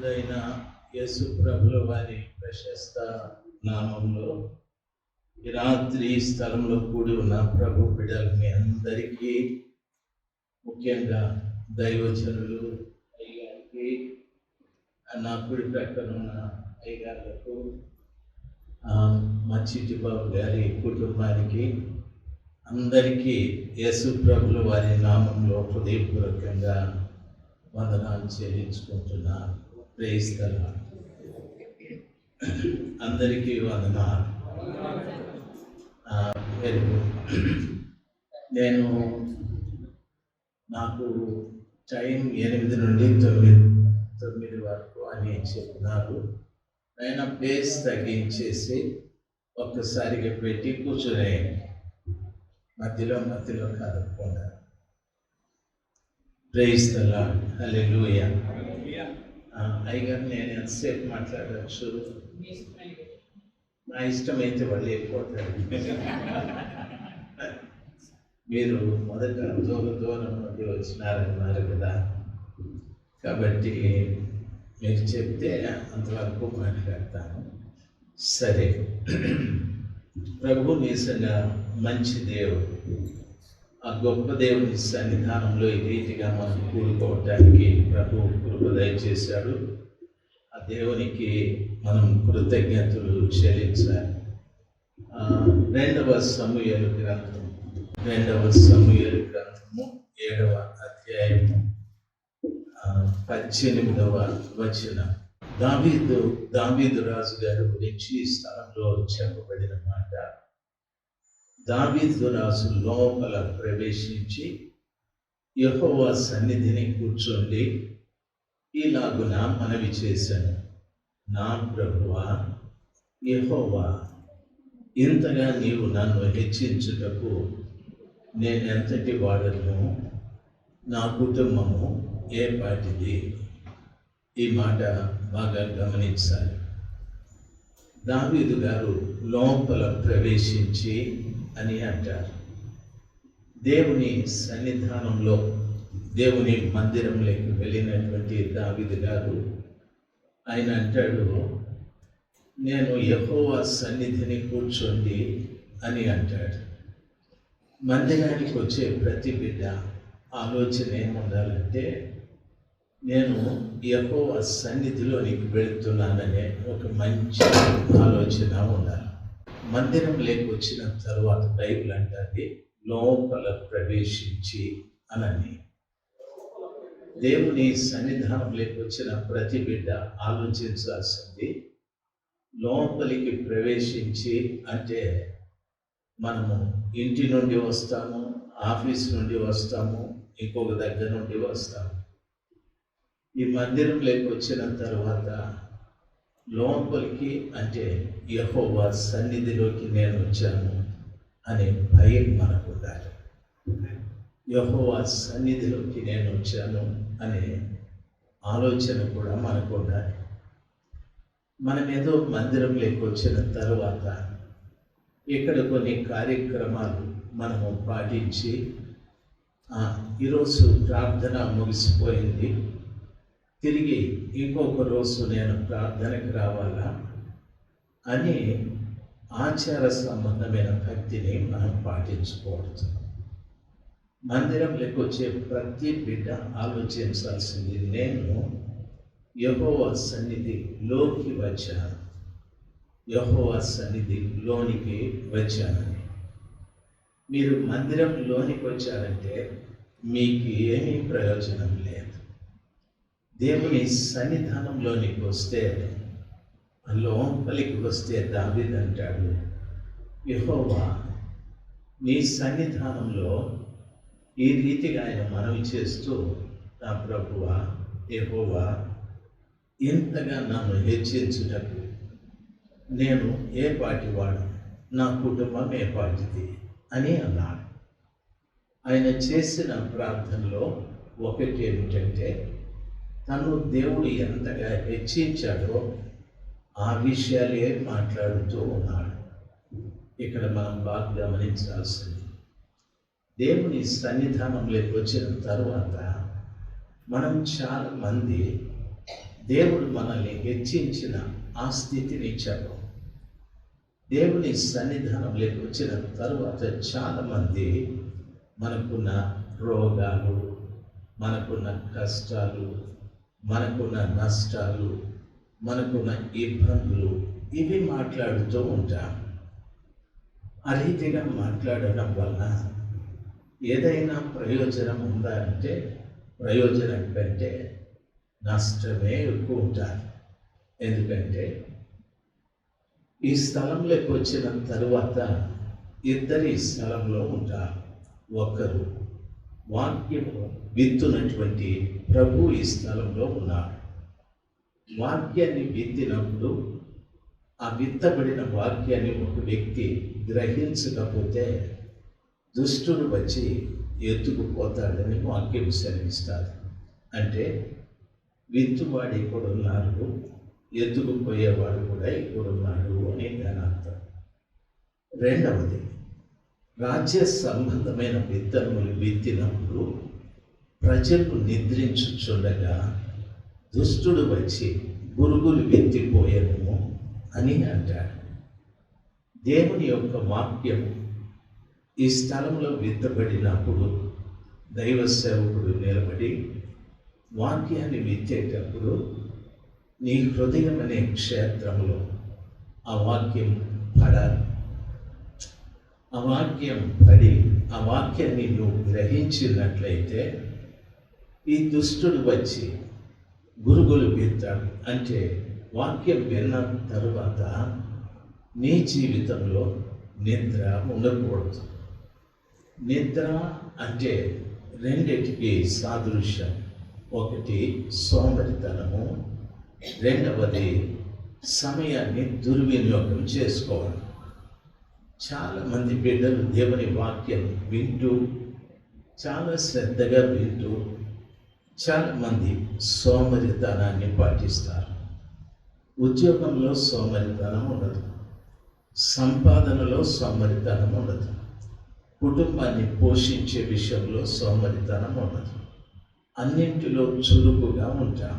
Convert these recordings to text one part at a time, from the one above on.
నాథుడైన యేసు ప్రభుల వారి ప్రశస్త నామంలో ఈ రాత్రి స్థలంలో కూడి ఉన్న ప్రభు బిడ్డలు మీ అందరికీ, ముఖ్యంగా దైవజనులు అయ్యగారికి, నా కుడి ప్రక్కన ఉన్న అయ్యగారులకు, మా చిట్టిబాబు గారి కుటుంబానికి అందరికీ యేసు ప్రభుల వారి నామంలో హృదయపూర్వకంగా వందనాలు చెల్లించుకుంటున్నాను. Praise the lord. అందరికీ వందనాలు. Very good. నేను నాకు టైం 8 నుండి 9 వరకు అని చెప్పినారు. ఆయన ప్లేస్ తగ్గించేసి ఒక్కసారిగా పెట్టి కూర్చునే మధ్యలో కదపకుండా. Praise the Lord. హల్లెలూయా. అయ్యగారు, నేను ఎంతసేపు మాట్లాడవచ్చు? నా ఇష్టమైతే వాళ్ళు వెళ్ళిపోతారు. మీరు మొదట దూరం నుండి వచ్చినారన్నారు కదా, కాబట్టి మీరు చెప్తే అంతవరకు మాట్లాడతాను. సరే. ప్రభు నిజంగా మంచి దేవుడు. ఆ గొప్ప దేవుని సన్నిధానంలో ఈ రీతిగా మనం కూడుకోవటానికి ప్రభు కృప దయచేశాడు. ఆ దేవునికి మనం కృతజ్ఞతలు చెల్లించాలి. 2వ సమూయేలు గ్రంథము 7వ అధ్యాయము 18వ వచనం. దావీదు రాజు గారి గురించి ఈ స్థలంలో చెప్పబడిన మాట. దావీదు రాజు లోపల ప్రవేశించి యెహోవా సన్నిధిని కూర్చొని ఇలాగున మనవి చేశాను, నా ప్రభువా యెహోవా, ఇంతగా నీవు నన్ను హెచ్చించుటకు నేనెంతటి వాడను, నా కుటుంబము ఏ పాటిది? ఈ మాట బాగా గమనించాలి. దావీదు గారు లోపల ప్రవేశించి అని అంటారు. దేవుని సన్నిధానంలో, దేవుని మందిరంలోకి వెళ్ళినటువంటి దావీదు గారు ఆయన అంటాడు, నేను యెహోవా సన్నిధిని కూర్చోండి అని అంటాడు. మందిరానికి వచ్చే ప్రతి బిడ్డ ఆలోచన ఏముండాలంటే, నేను యెహోవా సన్నిధిలోనికి వెళుతున్నాననే ఒక మంచి ఆలోచన ఉండాలి. మందిరం వచ్చిన తర్వాత బైబిల్ అంటాది లోపల ప్రవేశించి అని. దేవుని సన్నిధానం వచ్చిన ప్రతి బిడ్డ ఆలోచించాల్సింది, లోపలికి ప్రవేశించి అంటే మనము ఇంటి నుండి వస్తాము, ఆఫీస్ నుండి వస్తాము, ఇంకొక దగ్గర నుండి వస్తాము. ఈ మందిరంలోకి వచ్చిన తర్వాత లోపలికి అంటే యెహోవా సన్నిధిలోకి నేను వచ్చాను అనే భయం మనకు ఉండాలి. యెహోవా సన్నిధిలోకి నేను వచ్చాను అనే ఆలోచన కూడా మనకు ఉండాలి. మనం ఏదో మందిరంలోకి వచ్చిన తర్వాత ఇక్కడ కొన్ని కార్యక్రమాలు మనము పాటించి, ఈరోజు ప్రార్థన ముగిసిపోయింది, తిరిగి ఇంకొక రోజు నేను ప్రార్థనకు రావాలా అని ఆచార సంబంధమైన భక్తిని మనం పాటించకూడదు. మందిరంలోకి వచ్చే ప్రతి బిడ్డ ఆలోచించాల్సింది, నేను యెహోవా సన్నిధిలోకి వచ్చాను, యెహోవా సన్నిధిలోనికి వచ్చానని. మీరు మందిరంలోనికి వచ్చారంటే మీకు ఏమీ ప్రయోజనం లేదు. దేవుని సన్నిధానంలోనికి వస్తే, లోపలికి వస్తే దావీదు అంటాడు, యెహోవా నీ సన్నిధానంలో ఈ రీతిగా ఆయన మనవి చేస్తూ, నా ప్రభువా యెహోవా, ఇంతగా నన్ను హెచ్చించుటకు నేను ఏ పాటివాడు, నా కుటుంబం ఏ పాటిది అని అన్నాడు. ఆయన చేసిన ప్రార్థనలో ఒకటి ఏమిటంటే, తను దేవుడు ఎంతగా హెచ్చించాడో ఆ విషయాలే మాట్లాడుతూ ఉన్నాడు. ఇక్కడ మనం బాగా గమనించాల్సింది, దేవుని సన్నిధానంలోకి వచ్చిన తర్వాత మనం చాలామంది దేవుడు మనల్ని హెచ్చించిన ఆ స్థితిని చెప్పం. దేవుని సన్నిధానంలోకి వచ్చిన తరువాత చాలామంది మనకున్న రోగాలు, మనకున్న కష్టాలు, మనకున్న నష్టాలు, మనకున్న ఇబ్బందులు ఇవి మాట్లాడుతూ ఉంటాం. ఆ రీతిగా మాట్లాడడం వల్ల ఏదైనా ప్రయోజనం ఉందా అంటే ప్రయోజనం కంటే నష్టమే ఎక్కువ ఉంటారు. ఎందుకంటే ఈ స్థలంలోకి వచ్చిన తరువాత ఇద్దరి స్థలంలో ఉంటారు. ఒకరు వాక్యము విత్తునటువంటి ప్రభు ఈ స్థలంలో ఉన్నారు. వాక్యాన్ని విత్తినప్పుడు ఆ విత్తబడిన వాక్యాన్ని ఒక వ్యక్తి గ్రహించకపోతే దుష్టుడు వచ్చి ఎత్తుకుపోతాడని వాక్యం సెలవిస్తారు. అంటే విత్తువాడు ఇక్కడున్నాడు, ఎత్తుకుపోయేవాడు కూడా ఇక్కడున్నాడు అని దాని అర్థం. రెండవది, రాజ్య సంబంధమైన విత్తనములు విత్తినప్పుడు ప్రజలు నిద్రించుచుండగా దుష్టుడు వచ్చి పురుగులు విత్తిపోయేను అని అంటాడు. దేవుని యొక్క వాక్యం ఈ స్థలంలో విత్తబడినప్పుడు దైవ సేవకుడు నిలబడి వాక్యాన్ని విత్తేటప్పుడు నీ హృదయం అనే క్షేత్రంలో ఆ వాక్యం పడాలి. ఆ వాక్యం పడి ఆ వాక్యాన్ని నువ్వు గ్రహించినట్లయితే ఈ దుష్టుడు వచ్చి గురుగులు విత్తాడు. అంటే వాక్యం విన్న తరువాత నీ జీవితంలో నిద్ర ఉండకూడదు. నిద్ర అంటే రెండిటికి సాదృశ్యం. ఒకటి సోమరితనము, రెండవది సమయాన్ని దుర్వినియోగం చేసుకోవడం. చాలామంది బిడ్డలు దేవుని వాక్యం వింటూ చాలా శ్రద్ధగా వింటూ చాలామంది సోమరితనాన్ని పాటిస్తారు. ఉద్యోగంలో సోమరితనం ఉండదు, సంపాదనలో సోమరితనం ఉండదు, కుటుంబాన్ని పోషించే విషయంలో సోమరితనం ఉండదు. అన్నింటిలో చురుకుగా ఉంటాం.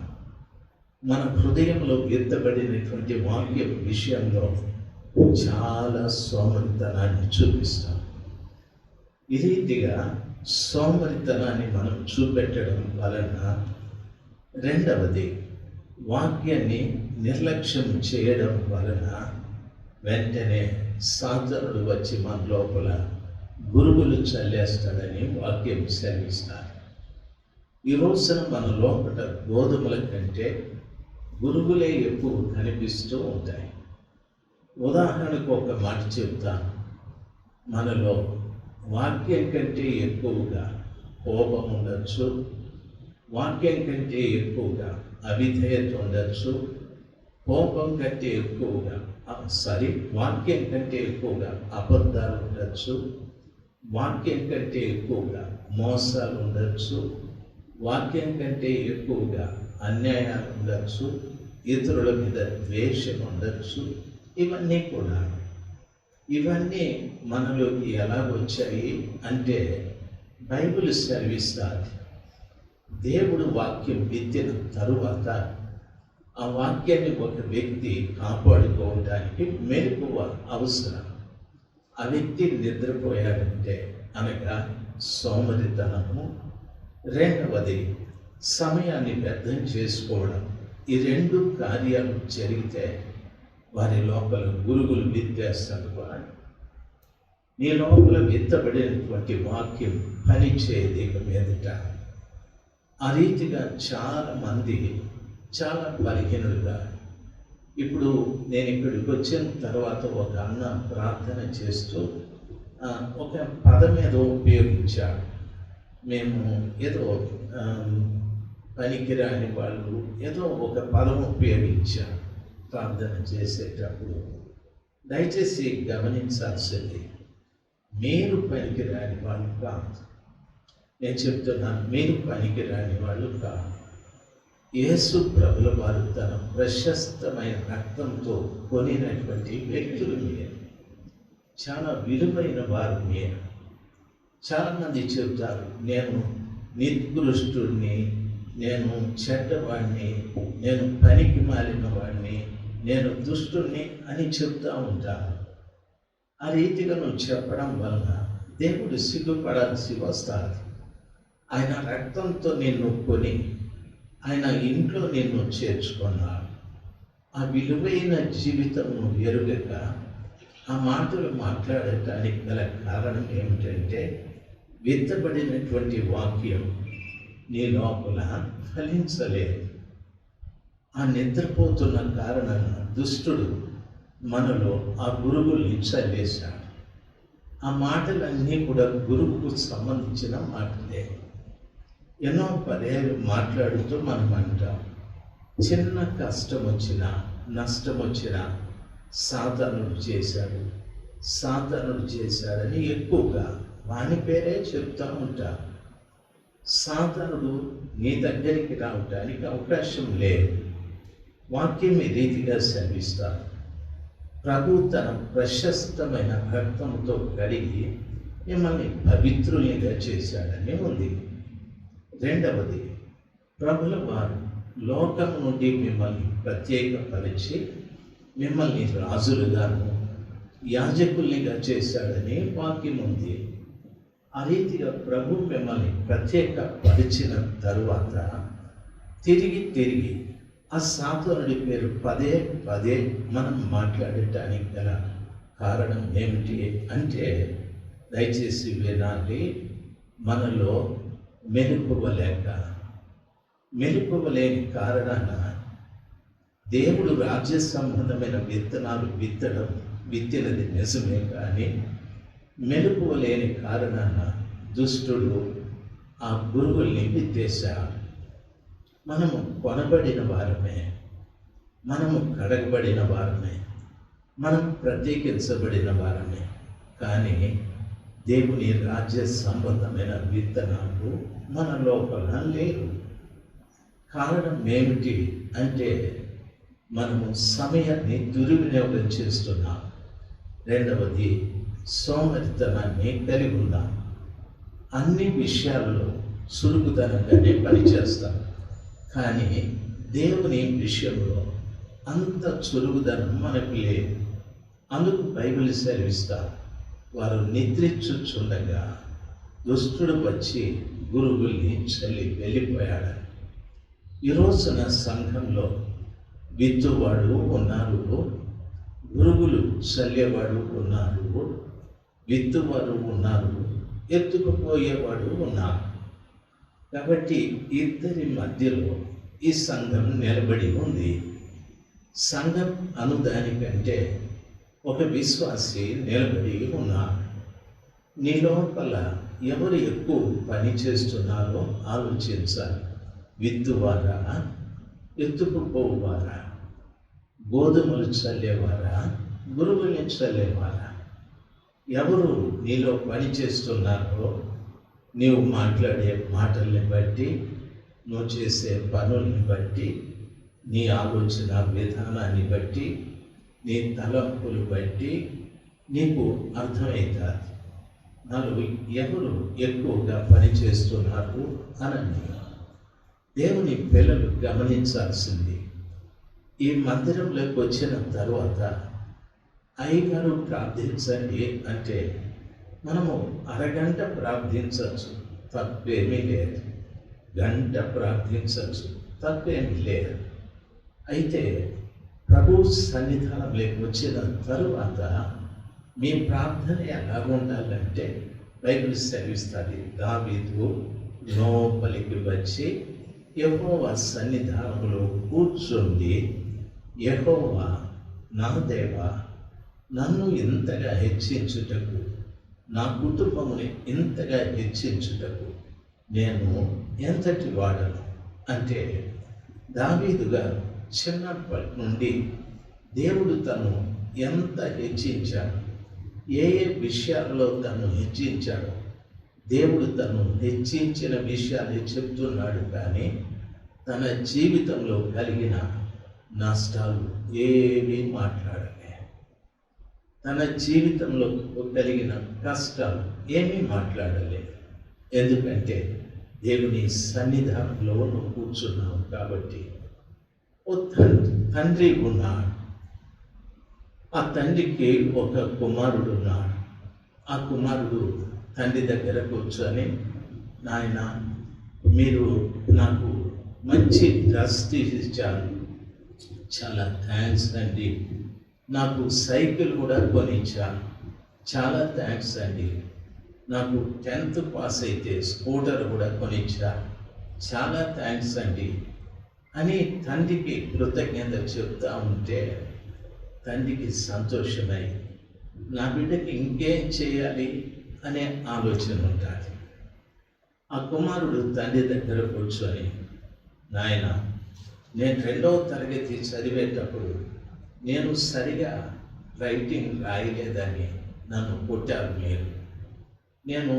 మన హృదయంలో విత్తబడినటువంటి వాక్యం విషయంలో చాలా సోమరితనాన్ని చూపిస్తాం. ఈ రీతిగా సోమరితనాన్ని మనం చూపెట్టడం వలన రెండవది, వాక్యాన్ని నిర్లక్ష్యం చేయడం వలన వెంటనే సాతానుడు వచ్చి మన లోపల గురుగులు చల్లేస్తాడని వాక్యం సెలవిస్తారు. ఈ రోజున మన లోపల గోధుమల కంటే గురుగులే ఎక్కువ కనిపిస్తూ ఉంటాయి. ఉదాహరణకు ఒక మాట చెప్తాను. మనలో వాక్యం కంటే ఎక్కువగా కోపం ఉండొచ్చు, వాక్యం కంటే ఎక్కువగా అవిధేయత ఉండొచ్చు, కోపం కంటే ఎక్కువగా వాక్యం కంటే ఎక్కువగా అబద్ధాలు ఉండొచ్చు, వాక్యం కంటే ఎక్కువగా మోసాలు ఉండొచ్చు, వాక్యం కంటే ఎక్కువగా అన్యాయాలు ఉండొచ్చు, ఇతరుల మీద ద్వేషం ఉండొచ్చు. ఇవన్నీ మనలోకి ఎలా వచ్చాయి అంటే బైబిల్ సెలవిస్తారు. దేవుడు వాక్యం విత్తిన తరువాత ఆ వాక్యాన్ని ఒక వ్యక్తి కాపాడుకోవడానికి మెలకువ అవసరం. ఆ వ్యక్తి నిద్రపోయాడంటే అనగా సోమరితనము, రెండవది సమయాన్ని వ్యర్థం చేసుకోవడం. ఈ రెండు కార్యాలు జరిగితే వారి లోపల గురుగులు విత్తేస్తాడు. నీ లోపల విత్తబడినటువంటి వాక్యం పని చేయదు ఇక మీదట. ఆ రీతిగా చాలామంది చాలా బలహీనులుగా. ఇప్పుడు నేను ఇక్కడికి వచ్చిన తర్వాత ఒక అన్న ప్రార్థన చేస్తూ ఒక పదం ఏదో ఉపయోగించాడు. మేము ఏదో పనికిరాని వాళ్ళు ఏదో ఒక పదం ఉపయోగించారు ప్రార్థన చేసేటప్పుడు. దయచేసి గమనించాల్సింది, మీరు పనికిరాని వాళ్ళు కాదు. నేను చెప్తున్నాను, మీరు పనికిరాని వాళ్ళు కాదు. యేసు ప్రభుల వారు తన ప్రశస్తమైన రక్తంతో కొనినటువంటి వ్యక్తులు మీరు. చాలా విలువైన వారు మీరు. చాలామంది చెబుతారు, నేను నికృష్టుడిని, నేను చెడ్డవాడిని, నేను పనికి మాలిన వాడిని, నేను దుష్టుణ్ణి అని చెప్తూ ఉంటాను. ఆ రీతిగా నువ్వు చెప్పడం వలన దేవుడు సిగ్గుపడాల్సి వస్తుంది. ఆయన రక్తంతో నిన్ను కొని ఆయన ఇంట్లో నిన్ను చేర్చుకున్నాడు. ఆ విలువైన జీవితం నువ్వు ఎరుగక ఆ మాటలు మాట్లాడటానికి గల కారణం ఏమిటంటే, విత్తబడినటువంటి వాక్యం నీ లోపల ఫలించలేదు. ఆ నిద్రపోతున్న కారణంగా దుష్టుడు మనలో ఆ గురుగుల్ని చదివేశాడు. ఆ మాటలన్నీ కూడా గురువుకు సంబంధించిన మాటలే. ఎన్నో పదేళ్ళు మాట్లాడుతూ మనం అంటాం, చిన్న కష్టం వచ్చినా నష్టం వచ్చినా సాతానుడు చేశాడని ఎక్కువగా వాని పేరే చెప్తూ ఉంటాం. సాతానుడు నీ దగ్గరికి రావడానికి అవకాశం లేదు. వాక్యం ఈ రీతిగా సెలవిస్తాడు, ప్రభు తన ప్రశస్తమైన రక్తంతో కడిగి మిమ్మల్ని పవిత్రులుగా చేశాడని ఉంది. రెండవది, ప్రభుల వారు లోకం నుండి మిమ్మల్ని ప్రత్యేకపరిచి మిమ్మల్ని రాజులుగాను యాజకుల్నిగా చేశాడని వాక్యం ఉంది. ఆ రీతిగా ప్రభు మిమ్మల్ని ప్రత్యేకపరిచిన తరువాత తిరిగి ఆ సాతానుడి పేరు పదే మనం మాట్లాడటానికి గల కారణం ఏమిటి అంటే, దయచేసి వినాలి, మనలో మెలకువలేని కారణాన దేవుడు రాజ్య సంబంధమైన విత్తనాలు విత్తినది నిజమే, కానీ మెలకువలేని కారణాన దుష్టుడు ఆ గురుగుల్ని విత్తేశాడు. మనము కొనబడిన వారమే, మనము కడగబడిన వారమే, మనం ప్రత్యేకించబడిన వారమే, కానీ దేవుని రాజ్య సంబంధమైన విత్తనాలు మన లోపల లేవు. కారణం ఏమిటి అంటే, మనము సమయాన్ని దుర్వినియోగం చేస్తున్నాం. రెండవది, సోమరితనాన్ని కలిగి ఉన్నాం. అన్ని విషయాల్లో సులువుతనంగానే పనిచేస్తాం, కానీ దేవుని విషయంలో అంత చురుకుదనం మనకు లేదు. అందుకు బైబిల్ సెలవిస్తారు, వారు నిద్రించుచుండగా దుష్టుడు వచ్చి గురుగుల్ని చల్లి వెళ్ళిపోయాడని. ఈరోజున సంఘంలో విత్తువాడు ఉన్నారు, గురుగులు చల్లేవాడు ఉన్నారు, విత్తువాడు ఉన్నారు, ఎత్తుకుపోయేవాడు ఉన్నారు. కాబట్టి ఇద్దరి మధ్యలో ఈ సంఘం నిలబడి ఉంది. సంఘం అనుదానికంటే ఒక విశ్వాసి నిలబడి ఉన్నారు. నీ లోపల ఎవరు ఎక్కువ పని చేస్తున్నారో ఆలోచించాలి. విత్తువారా, ఎత్తుకుపోవారా, గోధుమలు చల్లేవారా, గురుగుల్ని చల్లేవారా? ఎవరు నీలో పని చేస్తున్నారో నీవు మాట్లాడే మాటల్ని బట్టి, నువ్వు చేసే పనుల్ని బట్టి, నీ ఆలోచన విధానాన్ని బట్టి, నీ తలంపులు బట్టి నీకు అర్థమవుతుంది నాలుగు ఎవరు ఎక్కువగా పనిచేస్తున్నారు అని. దేవుని పిల్లలు గమనించాల్సింది, ఈ మందిరంలోకి వచ్చిన తర్వాత అయ్యగారు ప్రార్థించండి అంటే మనము అరగంట ప్రార్థించవచ్చు, తప్పేమీ లేదు. గంట ప్రార్థించవచ్చు, తప్పేమీ లేదు. అయితే ప్రభు సన్నిధానంలోకి వచ్చిన తరువాత మీ ప్రార్థన ఎలా ఉండాలంటే, బైబిల్ సెలవిస్తుంది, దావీదు లోపలికి వచ్చి యెహోవా సన్నిధానంలో కూర్చుండి, యెహోవా నా దేవా, నన్ను ఇంతగా హెచ్చించుటకు, నా కుటుంబముని ఇంతగా హెచ్చించుటకు నేను ఎంతటి వాడను అంటే, దావీదు గారు చిన్నప్పటి నుండి దేవుడు తను ఎంత హెచ్చించాడు, ఏ విషయాల్లో తను హెచ్చించాడో దేవుడు తను హెచ్చించిన విషయాలు చెప్తున్నాడు. కానీ తన జీవితంలో కలిగిన నష్టాలు ఏమీ మాట్లాడలే, తన జీవితంలో కలిగిన కష్టాలు ఏమీ మాట్లాడలే. ఎందుకంటే దేవుని సన్నిధానంలో నువ్వు కూర్చున్నావు కాబట్టి ఓ తండ్రి ఉన్నాడు. ఆ తండ్రికి ఒక కుమారుడు ఉన్నాడు. ఆ కుమారుడు తండ్రి దగ్గర కూర్చొని, నాయన మీరు నాకు మంచి డ్రెస్ తీసిచ్చారు, చాలా థ్యాంక్స్ అండి. నాకు సైకిల్ కూడా కొనిచ్చాను, చాలా థ్యాంక్స్ అండి. నాకు 10th పాస్ అయితే స్కూటర్ కూడా కొనిచ్చారు, చాలా థ్యాంక్స్ అండి అని తండ్రికి కృతజ్ఞత చెప్తా ఉంటే తండ్రికి సంతోషమై నా బిడ్డకి ఇంకేం చేయాలి అనే ఆలోచన ఉంటుంది. ఆ కుమారుడు తండ్రి దగ్గర కూర్చొని, నాయన నేను 2వ తరగతి చదివేటప్పుడు నేను సరిగా రైటింగ్ రాయలేదని నన్ను కొట్టారు మీరు. నేను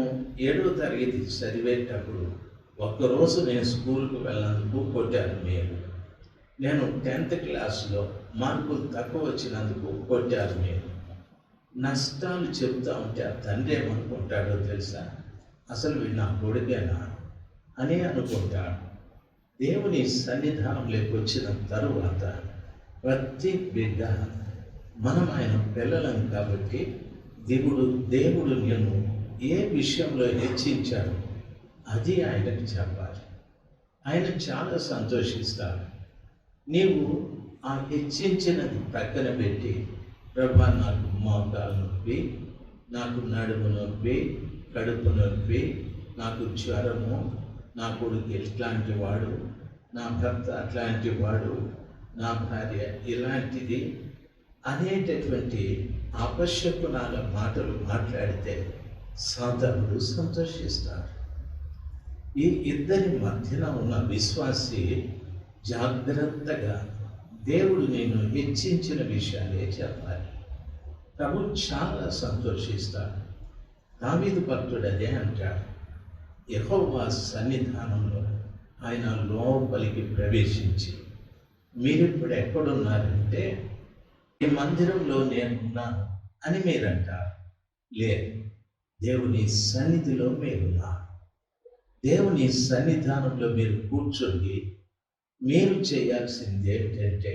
7వ తరగతి చదివేటప్పుడు ఒక్కరోజు నేను స్కూల్కి వెళ్ళినందుకు కొట్టారు మీరు. నేను 10th క్లాస్లో మార్కులు తక్కువ వచ్చినందుకు కొట్టారు మీరు. నష్టాలు చెప్తా ఉంటే ఆ తండ్రి ఏమనుకుంటాడో తెలుసా? అసలు వీడు నా కొడుకేనా అని అనుకుంటాడు. దేవుని సన్నిధానంలోకి వచ్చిన తరువాత ప్రతి బిడ్డ, మనం ఆయన పిల్లలం కాబట్టి దేవుడు నేను ఏ విషయంలో హెచ్చించాడు అది ఆయనకు చెప్పాలి. ఆయన చాలా సంతోషిస్తాడు. నీవు ఆ హెచ్చించినది ప్రక్కన పెట్టి, ప్రభా నాకు మోకాలు నొప్పి, నాకు నడుము నొప్పి, కడుపు నొప్పి, నాకు జ్వరము, నా కొడుకు ఇట్లాంటి వాడు, నా భర్త అట్లాంటి వాడు, నా భార్య ఇలాంటిది అనేటటువంటి అపశకునాల మాటలు మాట్లాడితే సాతానుడు సంతోషిస్తాడు. ఈ ఇద్దరి మధ్యన ఉన్న విశ్వాసి జాగ్రత్తగా దేవుడు నేను హెచ్చించిన విషయాలే చెప్పాలి. ప్రభు చాలా సంతోషిస్తాడు. దావీదు భక్తుడు అదే అంటాడు, యెహోవా సన్నిధానంలో ఆయన లోపలికి ప్రవేశించి, మీరిప్పుడు ఎక్కడున్నారంటే ఈ మందిరంలో నేనున్నాను అని మీరంటారు. లేదు, దేవుని సన్నిధిలో మీరున్నారు. దేవుని సన్నిధానంలో మీరు కూర్చొని మీరు చేయాల్సింది ఏంటంటే,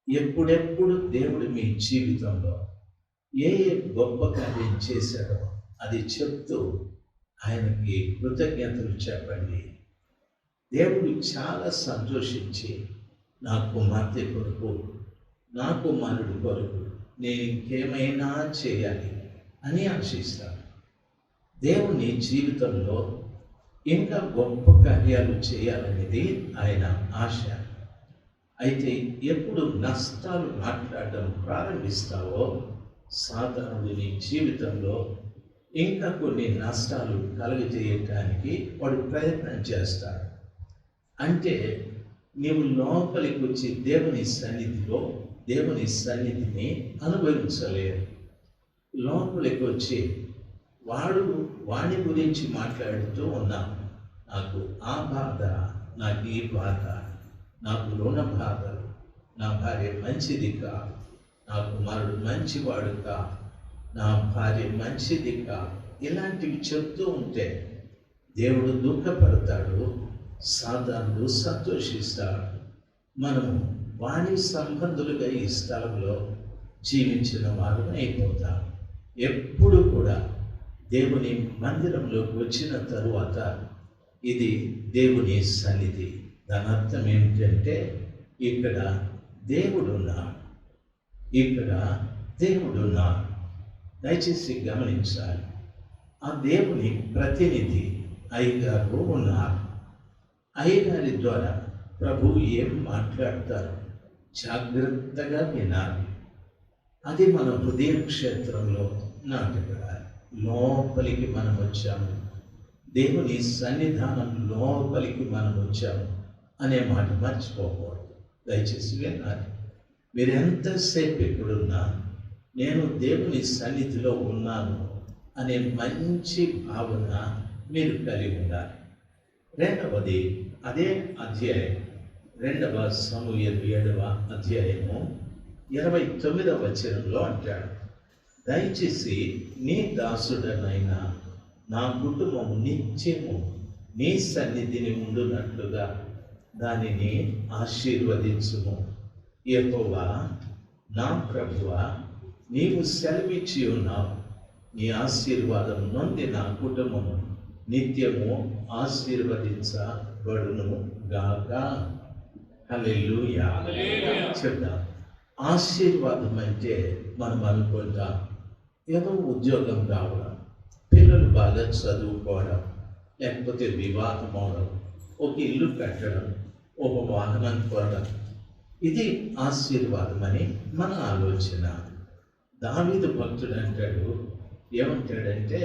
ఎప్పుడెప్పుడు దేవుడు మీ జీవితంలో ఏ గొప్ప కార్యం చేశాడో అది చెప్తూ ఆయనకి కృతజ్ఞతలు చెప్పండి. దేవుడు చాలా సంతోషించి, నా కుమార్తె కొరకు, నా కుమారుడి కొరకు నేను ఇంకేమైనా చేయాలి అని ఆశిస్తాను. దేవుని జీవితంలో ఇంకా గొప్ప కార్యాలు చేయాలనేది ఆయన ఆశ. అయితే ఎప్పుడు నష్టాలు మాట్లాడడం ప్రారంభిస్తావో సాతానుడు నీ జీవితంలో ఇంకా కొన్ని నష్టాలు కలుగజేయటానికి వాడు ప్రయత్నం చేస్తాడు. అంటే నీవు లోపలికి వచ్చి దేవుని సన్నిధిని అనుభవించలేరు. లోపలికి వచ్చి వాడి గురించి మాట్లాడుతూ ఉన్నావు, నాకు ఆ బాధ, నాకు ఈ బాధ, నాకు రుణ బాధలు, నా భార్య మంచిది కాదు, నా కుమారుడు మంచివాడు కాదు, నా భార్య మంచిది కాదు, ఇలాంటివి చెప్తూ ఉంటే దేవుడు దుఃఖపడతాడు, సాతానుడు సంతోషిస్తాడు. మనము వాణి సంబంధులుగా ఈ స్థలంలో జీవించిన వారు అయిపోతాం. ఎప్పుడు కూడా దేవుని మందిరంలోకి వచ్చిన తరువాత ఇది దేవుని సన్నిధి. దాని అర్థం ఏమిటంటే ఇక్కడ దేవుడున్నాడు. దయచేసి గమనించాలి. ఆ దేవుని ప్రతినిధి అయ్యగారు ఉన్నారు. అయ్యగారి ద్వారా ప్రభు ఏం మాట్లాడతారు జాగ్రత్తగా వినాలి. అది మన హృదయ క్షేత్రంలో నాటబడాలి. లోపలికి మనం వచ్చాము, దేవుని సన్నిధానం లోపలికి మనం వచ్చాము అనే మాట మర్చిపోకూడదు. దయచేసి వినాలి. మీరు ఎంతసేపు ఎక్కడున్నా నేను దేవుని సన్నిధిలో ఉన్నాను అనే మంచి భావన మీరు కలిగి ఉండాలి. రెండవది అదే అధ్యాయం 2వ సమూయేలు 7వ అధ్యాయము 29వ వచనంలో అంటాడు, దయచేసి నీ దాసుడనైనా నా కుటుంబం నిత్యము నీ సన్నిధిని ఉండునట్లుగా దానిని ఆశీర్వదించుము. యెహోవా నా ప్రభువా, నీవు సెలవిచ్చి ఉన్నావు. నీ ఆశీర్వాదం నుండి నా కుటుంబము నిత్యము ఆశీర్వదించబడును గాక. హల్లెలూయా. చెప్దాం. ఆశీర్వాదం అంటే మనం అనుకుంటాం ఏదో ఉద్యోగం రావడం, పిల్లలు బాగా చదువుకోవడం, లేకపోతే వివాహం అవడం, ఒక ఇల్లు కట్టడం, ఒక వాహనం కొనడం, ఇది ఆశీర్వాదం అని మన ఆలోచన. దావీదు భక్తుడు అంటాడు, ఏమంటాడంటే,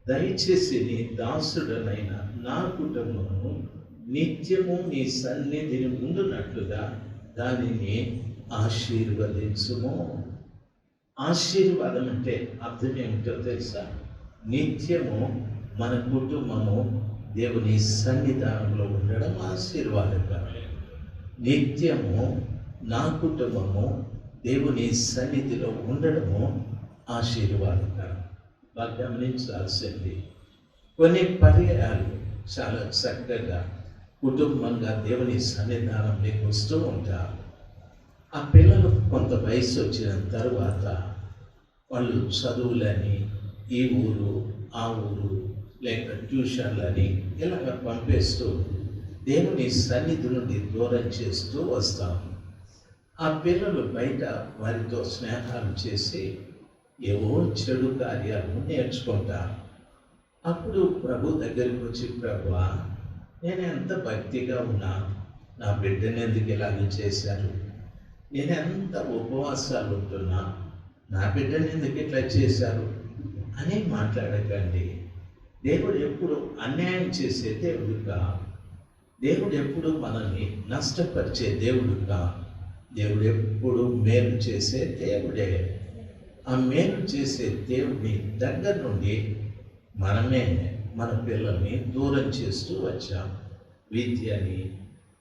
దయచేసి నీ దాసుడనైన నా కుటుంబము నిత్యము నీ సన్నిధిని ఉండునట్లుగా దానిని ఆశీర్వదించుము. ఆశీర్వాదం అంటే అర్థం ఏమిటో తెలుసా? నిత్యము మన కుటుంబము దేవుని సన్నిధానంలో ఉండడం ఆశీర్వాదకరం. నిత్యము నా కుటుంబము దేవుని సన్నిధిలో ఉండడము ఆశీర్వాదకరం. బాగా గమనించాల్సింది, కొన్ని పర్యాయాలు చాలా చక్కగా కుటుంబంగా దేవుని సన్నిధానంలోకి వస్తూ ఉంటారు. ఆ పిల్లలు కొంత వయసు వచ్చిన తర్వాత వాళ్ళు చదువులని ఈ ఊరు ఆ ఊరు లేక ట్యూషన్లని ఇలాగ పంపేస్తూ దేవుని సన్నిధి నుండి దూరం చేస్తూ వస్తాము. ఆ పిల్లలు బయట వారితో స్నేహాలు చేసి ఏవో చెడు కార్యాలను నేర్చుకుంటారు. అప్పుడు ప్రభు దగ్గరికి వచ్చి, ప్రభువా, నేను ఎంత భక్తిగా ఉన్నా నా బిడ్డని ఎందుకు ఇలాగ చేశారు? నేను ఎంత ఉపవాసాలు ఉంటున్నా నా బిడ్డని ఎందుకు ఇట్లా చేశారు అని మాట్లాడకండి. దేవుడు ఎప్పుడు అన్యాయం చేసే దేవుడుగా, దేవుడు ఎప్పుడు మనల్ని నష్టపరిచే దేవుడుగా, దేవుడు ఎప్పుడు మేలు చేసే దేవుడే. ఆ మేలు చేసే దేవుని దగ్గర నుండి మనమే మన పిల్లల్ని దూరం చేస్తూ వచ్చాం. విద్యని,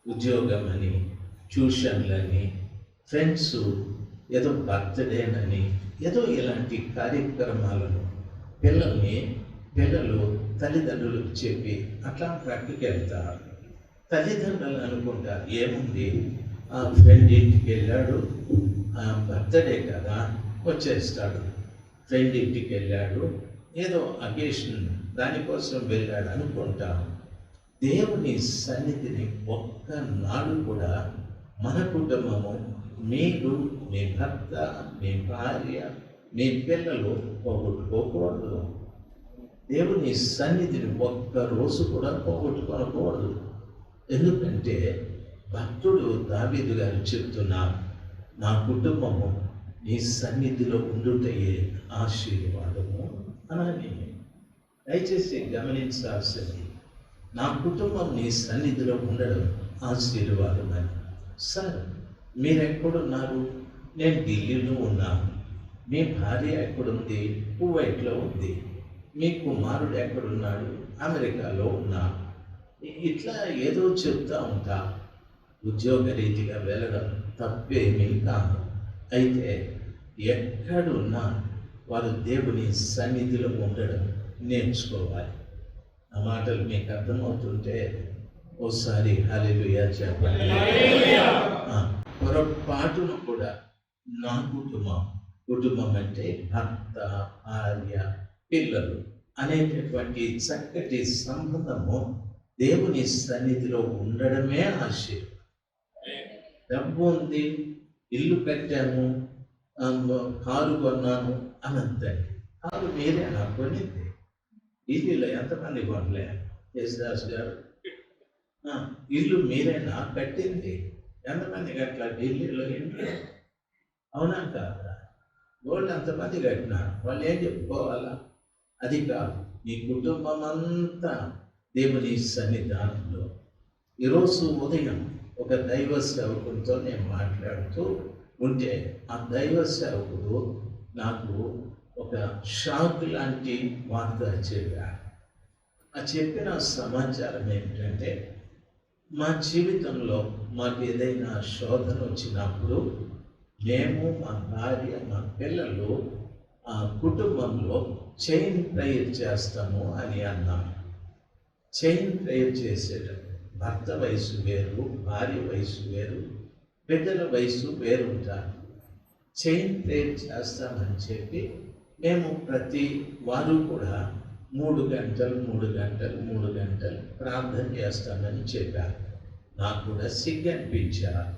ఉద్యోగం అని, ట్యూషన్లని, ఫ్రెండ్స్, ఏదో బర్త్డేనని, ఏదో ఇలాంటి కార్యక్రమాలను పిల్లలు తల్లిదండ్రులకు చెప్పి అట్లా పట్టుకెళ్తారు. తల్లిదండ్రులు అనుకుంటారు, ఏముంది ఆ ఫ్రెండ్ ఇంటికి వెళ్ళాడు, బర్త్డే కదా వచ్చేస్తాడు, ఫ్రెండ్ ఇంటికి వెళ్ళాడు, ఏదో అకేషన్ దానికోసం వెళ్ళాడు అనుకుంటాం. దేవుని సన్నిధిని ఒక్కనాడు కూడా మన కుటుంబము, మీరు, మీ భర్త, మీ భార్య, మీ పిల్లలు పోగొట్టుకోకూడదు. దేవుని సన్నిధిని ఒక్కరోజు కూడా పోగొట్టుకోకూడదు. ఎందుకంటే భక్తుడు దావీదు గారు చెప్తున్నారు, నా కుటుంబము నీ సన్నిధిలో ఉండుటయే ఆశీర్వాదము అని. దయచేసి గమనించాల్సింది, నా కుటుంబం నీ సన్నిధిలో ఉండడం ఆశీర్వాదం అని. సార్, మీరెక్కడున్నారు? నేను ఢిల్లీలో ఉన్నాను. మీ భార్య ఎక్కడుంది? కువైట్లో ఉంది. మీ కుమారుడు ఎక్కడున్నాడు? అమెరికాలో ఉన్నాడు. ఇట్లా ఏదో చెప్తా ఉంటా. ఉద్యోగ రీతిగా వెళ్ళడం తప్పేమీ కాదు. అయితే ఎక్కడున్నా వారు దేవుని సన్నిధిలో ఉండడం నేర్చుకోవాలి. ఆ మాటలు మీకు అర్థమవుతుంటే ఓసారి హల్లెలూయా చెప్పండి. పొరపాటును కూడా నా కుటుంబం అంటే భర్త, భార్య, పిల్లలు అనేటటువంటి చక్కటి సంబంధము దేవుని సన్నిధిలో ఉండడమే ఆశీర్వాదం. డబ్బు ఉంది, ఇల్లు కట్టాము, కారు కొన్నాను అనంతండి. కారు మీరేనా కొనింది? ఢిల్లీలో ఎంతమంది కొనలే? యేసుదాస్ గారు, ఇల్లు మీరేనా కట్టింది? ఎంతమంది కట్ల ఢిల్లీలో ఇంట్లో? అవునా కాదా? గోల్డ్ ఎంతమంది కట్టినారు? వాళ్ళు ఏం చెప్పుకోవాలా? అది కాదు. నీ కుటుంబం అంతా దేవుని సన్నిధానంలో. ఈరోజు ఉదయం ఒక దైవ సేవకుడితో నేను మాట్లాడుతూ ఉంటే ఆ దైవ సేవకుడు నాకు ఒక షాక్ లాంటి వార్త చెప్పాడు. ఆ చెప్పిన సమాచారం ఏమిటంటే, మా జీవితంలో మాకు ఏదైనా శోధన వచ్చినప్పుడు మేము, మా భార్య, మా పిల్లలు ఆ కుటుంబంలో చైన్ ప్రేయర్ చేస్తాము అని అన్నాం. చైన్ ప్రేయర్ చేసేటప్పుడు భర్త వయసు వేరు, భార్య వయసు వేరు, బిడ్డల వయసు వేరు ఉంటారు. చైన్ ప్రేయర్ చేస్తామని చెప్పి మేము ప్రతి వారు కూడా 3 గంటలు ప్రార్థన చేస్తామని చెప్పారు. నాకు కూడా సిగ్గు అనిపించారు.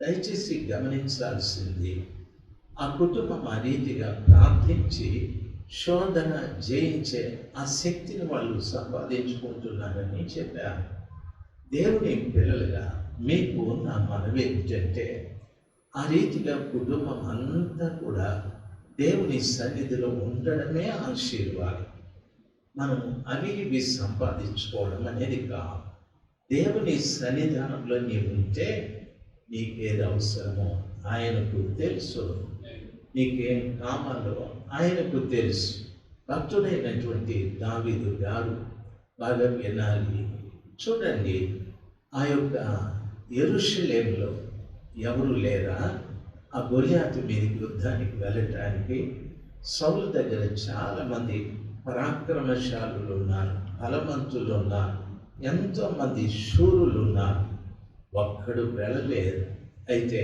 దయచేసి గమనించాల్సింది, ఆ కుటుంబం ఆ రీతిగా ప్రార్థించి శోధన జయించే ఆ శక్తిని వాళ్ళు సంపాదించుకుంటున్నారని చెప్పారు. దేవుని పిల్లలుగా మీకు నా మనవి ఏంటంటే, ఆ రీతిగా కుటుంబం అంతా కూడా దేవుని సన్నిధిలో ఉండడమే ఆశీర్వాదం. మనము అవి ఇవి సంపాదించుకోవడం అనేది కాదు. దేవుని సన్నిధానంలో నీవు ఉంటే నీకేది అవసరమో ఆయనకు తెలుసు, నీకేం కావాలో ఆయనకు తెలుసు. భక్తుడైనటువంటి దావీదు గారు బాగా వినాలి. చూడండి, ఆ యొక్క యెరూషలేములో ఎవరు లేరా? ఆ గొలియాతు మీదకి యుద్ధానికి వెళ్ళటానికి సౌలు దగ్గర చాలామంది పరాక్రమశాలులు ఉన్నారు, బలవంతులు ఉన్నారు, ఎంతోమంది శూరులు ఉన్నారు. ఒక్కడు వెళ్ళలేదు. అయితే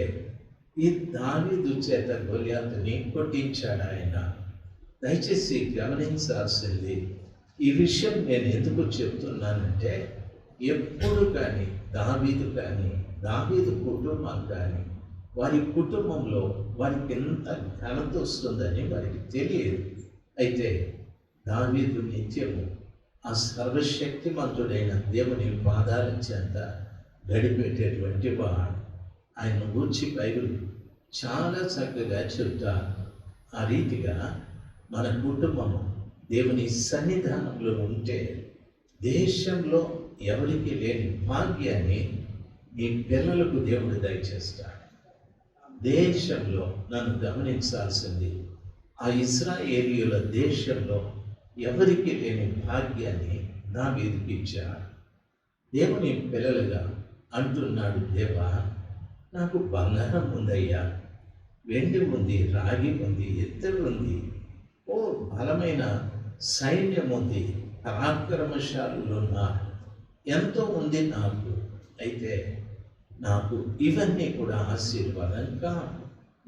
ఈ దావీదు చేత గొలియాతుని కొట్టించాడు ఆయన. దయచేసి గమనించాల్సింది, ఈ విషయం నేను ఎందుకు చెప్తున్నానంటే, ఎప్పుడు కానీ దావీదు కుటుంబం కానీ వారి కుటుంబంలో వారికి ఎంత ఘనత వస్తుందని వారికి తెలియదు. అయితే దావీదు నిత్యము ఆ సర్వశక్తిమంతుడైన దేవుని పాదాల చెంత గడిపెట్టేటువంటి వాడు. ఆయన గూర్చి బైబిల్ చాలా చక్కగా చెప్తారు. ఆ రీతిగా మన కుటుంబము దేవుని సన్నిధానంలో ఉంటే దేశంలో ఎవరికి లేని భాగ్యాన్ని మీ పిల్లలకు దేవుడు దయచేస్తాడు. దేశంలో నన్ను గమనించాల్సింది, ఆ ఇశ్రాయేలీయుల దేశంలో ఎవరికి లేని భాగ్యాన్ని దావీదుకి ఇచ్చాడు. దేవుని పిల్లలుగా అంటున్నాడు, దేవా నాకు బంగారం ఉందయ్యా, వెండి ఉంది, రాగి ఉంది, ఎత్తడి ఉంది, ఓ బలమైన సైన్యం ఉంది, పరాక్రమశాలులు ఉన్నారు, ఎంతో ఉంది నాకు. అయితే నాకు ఇవన్నీ కూడా ఆశీర్వాదం కాదు.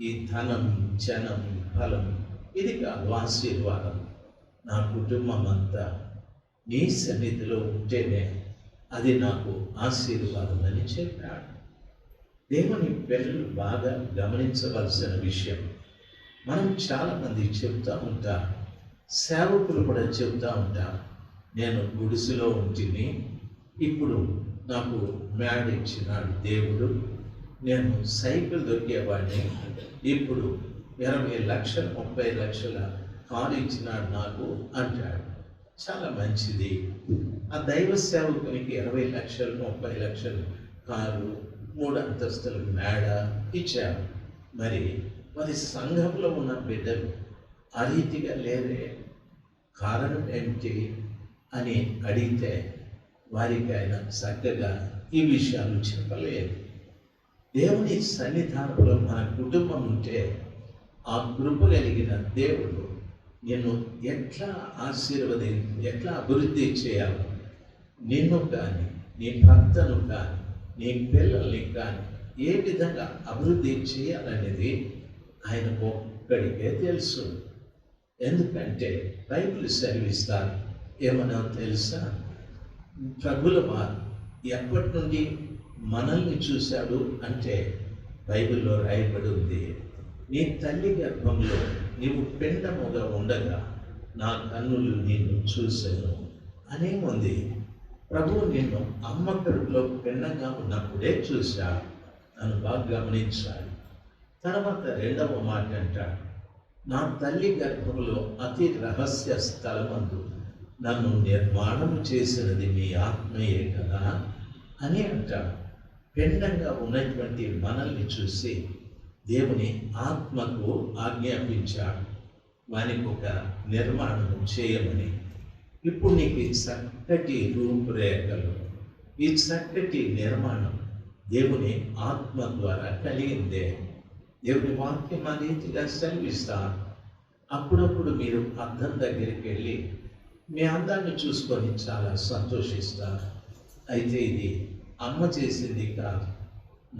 ఈ ధనం, జనం, ఫలం ఇది కాదు ఆశీర్వాదం. నా కుటుంబం అంతా నీ సన్నిధిలో ఉంటేనే అది నాకు ఆశీర్వాదం అని చెప్పాడు. దేవుని పిల్లలు బాగా గమనించవలసిన విషయం, మనం చాలామంది చెప్తూ ఉంటాం, సేవకులు కూడా చెప్తూ ఉంటాం, నేను గుడిసెలో ఉంటిని, ఇప్పుడు నాకు మేడ ఇచ్చినాడు దేవుడు, నేను సైకిల్ దొరికేవాడిని, ఇప్పుడు 20 లక్షలు 30 లక్షల కారు ఇచ్చినాడు నాకు అంటాడు. చాలా మంచిది. ఆ దైవ సేవకునికి 20 లక్షలు 30 లక్షలు కారు, 3 అంతస్తుల మేడ ఇచ్చారు. మరి వారి సంఘంలో ఉన్న బిడ్డలు ఆ రీతిగా లేరే, కారణం ఏమిటి అని అడిగితే వారికి ఆయన చక్కగా ఈ విషయాలు చెప్పలేదు. దేవుని సన్నిధానంలో మన కుటుంబం ఉంటే ఆ కృప కలిగిన దేవుడు నిన్ను ఎట్లా ఎట్లా అభివృద్ధి చేయాలో, నిన్ను కానీ నీ భర్తను కానీ నీ పిల్లల్ని కానీ ఏ విధంగా అభివృద్ధి చేయాలనేది ఆయన ఒక్కడికే తెలుసు. ఎందుకంటే బైబిల్ సెలవిస్తారు, ఏమన్నా తెలుసా, ప్రభుల వారు ఎప్పటి నుండి మనల్ని చూశాడు అంటే బైబిల్లో రాయబడి ఉంది, నీ తల్లి గర్భంలో నీవు పిండముగా ఉండగా నా కన్నులు నిన్ను చూశాను అనే ఉంది. ప్రభువు నిన్ను అమ్మ కడుపులో పిండంగా ఉన్నప్పుడే చూశాడు. నన్ను బాగా గమనించాలి. తర్వాత 2వ మాట అంటాడు, నా తల్లి గర్భంలో అతి రహస్య స్థలమందు నన్ను నిర్మాణం చేసినది మీ ఆత్మయే కదా అని అంటాడు. పిండంగా ఉన్నటువంటి మనల్ని చూసి దేవుని ఆత్మకు ఆజ్ఞాపించాడు వానికి ఒక నిర్మాణం చేయమని. ఇప్పుడు నీకు ఈ చక్కటి రూపురేఖలు, ఈ చక్కటి నిర్మాణం దేవుని ఆత్మ ద్వారా కలిగిందే. దేవుని వాక్యం ఆ రీతిగా సెలవిస్తారు. అప్పుడప్పుడు మీరు అద్దం దగ్గరికి వెళ్ళి మీ అందాన్ని చూసుకొని చాలా సంతోషిస్తాను. అయితే ఇది అమ్మ చేసింది కాదు,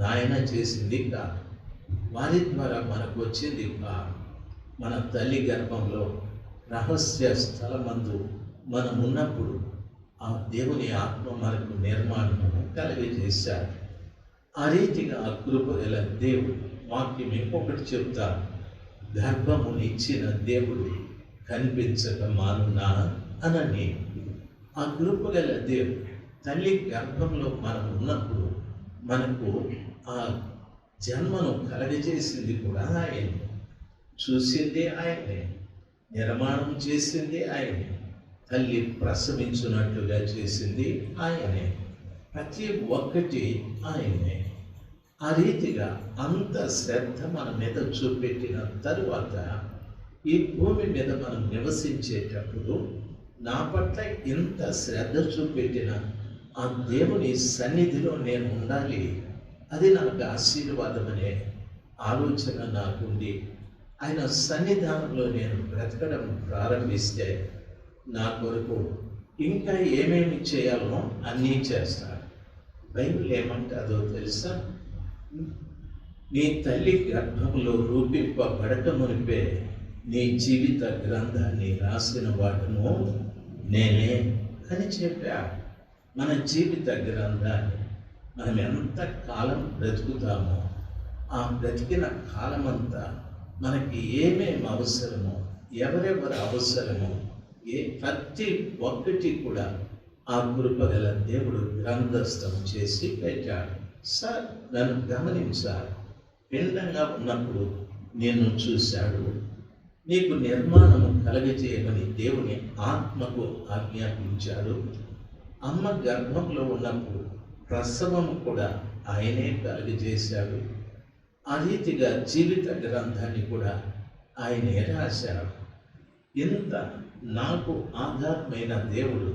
నాయన చేసింది కాదు, వారి ద్వారా మనకు వచ్చింది కాదు. మన తల్లి గర్భంలో రహస్య స్థలమందు మనం ఉన్నప్పుడు ఆ దేవుని ఆత్మ మనకు నిర్మాణము కలిగజేశాడు. ఆ రీతిగా ఆ కృప గల దేవుడు వాక్యం ఇంకొకటి చెప్తారు, గర్భమునిచ్చిన దేవుడు కనిపించక మానునా అనని. ఆ కృప గల దేవుడు తల్లి గర్భంలో మనం ఉన్నప్పుడు మనకు ఆ జన్మను కలగజేసింది కూడా ఆయనే, చూసింది ఆయనే, నిర్మాణం చేసింది ఆయనే, తల్లి ప్రసవించున్నట్లుగా చేసింది ఆయనే, ప్రతి ఒక్కటి ఆయనే. ఆ రీతిగా అంత శ్రద్ధ మన మీద చూపెట్టిన తరువాత ఈ భూమి మీద మనం నివసించేటప్పుడు నా పట్ల ఇంత శ్రద్ధ చూపెట్టిన ఆ దేవుని సన్నిధిలో నేను ఉండాలి, అది నాకు ఆశీర్వాదం అనే ఆలోచన నాకుండి ఆయన సన్నిధానంలో నేను బ్రతకడం ప్రారంభిస్తే నా కొరకు ఇంకా ఏమేమి చేయాలో అన్నీ చేస్తాను. బైబిల్ ఏమంటాదో తెలుసా? నీ తల్లి గర్భంలో రూపింపబడక మునిపే నీ జీవిత గ్రంథాన్ని రాసిన వాడును నేనే అని చెప్పా. మన జీవిత గ్రంథాన్ని మనం ఎంత కాలం బ్రతుకుతామో ఆ బ్రతికిన కాలమంతా మనకి ఏమేమి అవసరమో, ఎవరెవరు అవసరమో, ప్రతి ఒక్కటి కూడా ఆ కృపగల దేవుడు గ్రంథస్థం చేసి పెట్టాడు. సార్ నన్ను గమనించాలి, పిండంగా ఉన్నప్పుడు నిన్ను చూశాడు, నీకు నిర్మాణము కలగజేయమని దేవుని ఆత్మకు ఆజ్ఞాపించాడు. అమ్మ గర్భంలో ఉన్నప్పుడు ప్రసవము కూడా ఆయనే కలుగజేశాడు. ఆ రీతిగా జీవిత గ్రంథాన్ని కూడా ఆయనే రాశాడు. ఇంత నాకు ఆధారమైన దేవుడు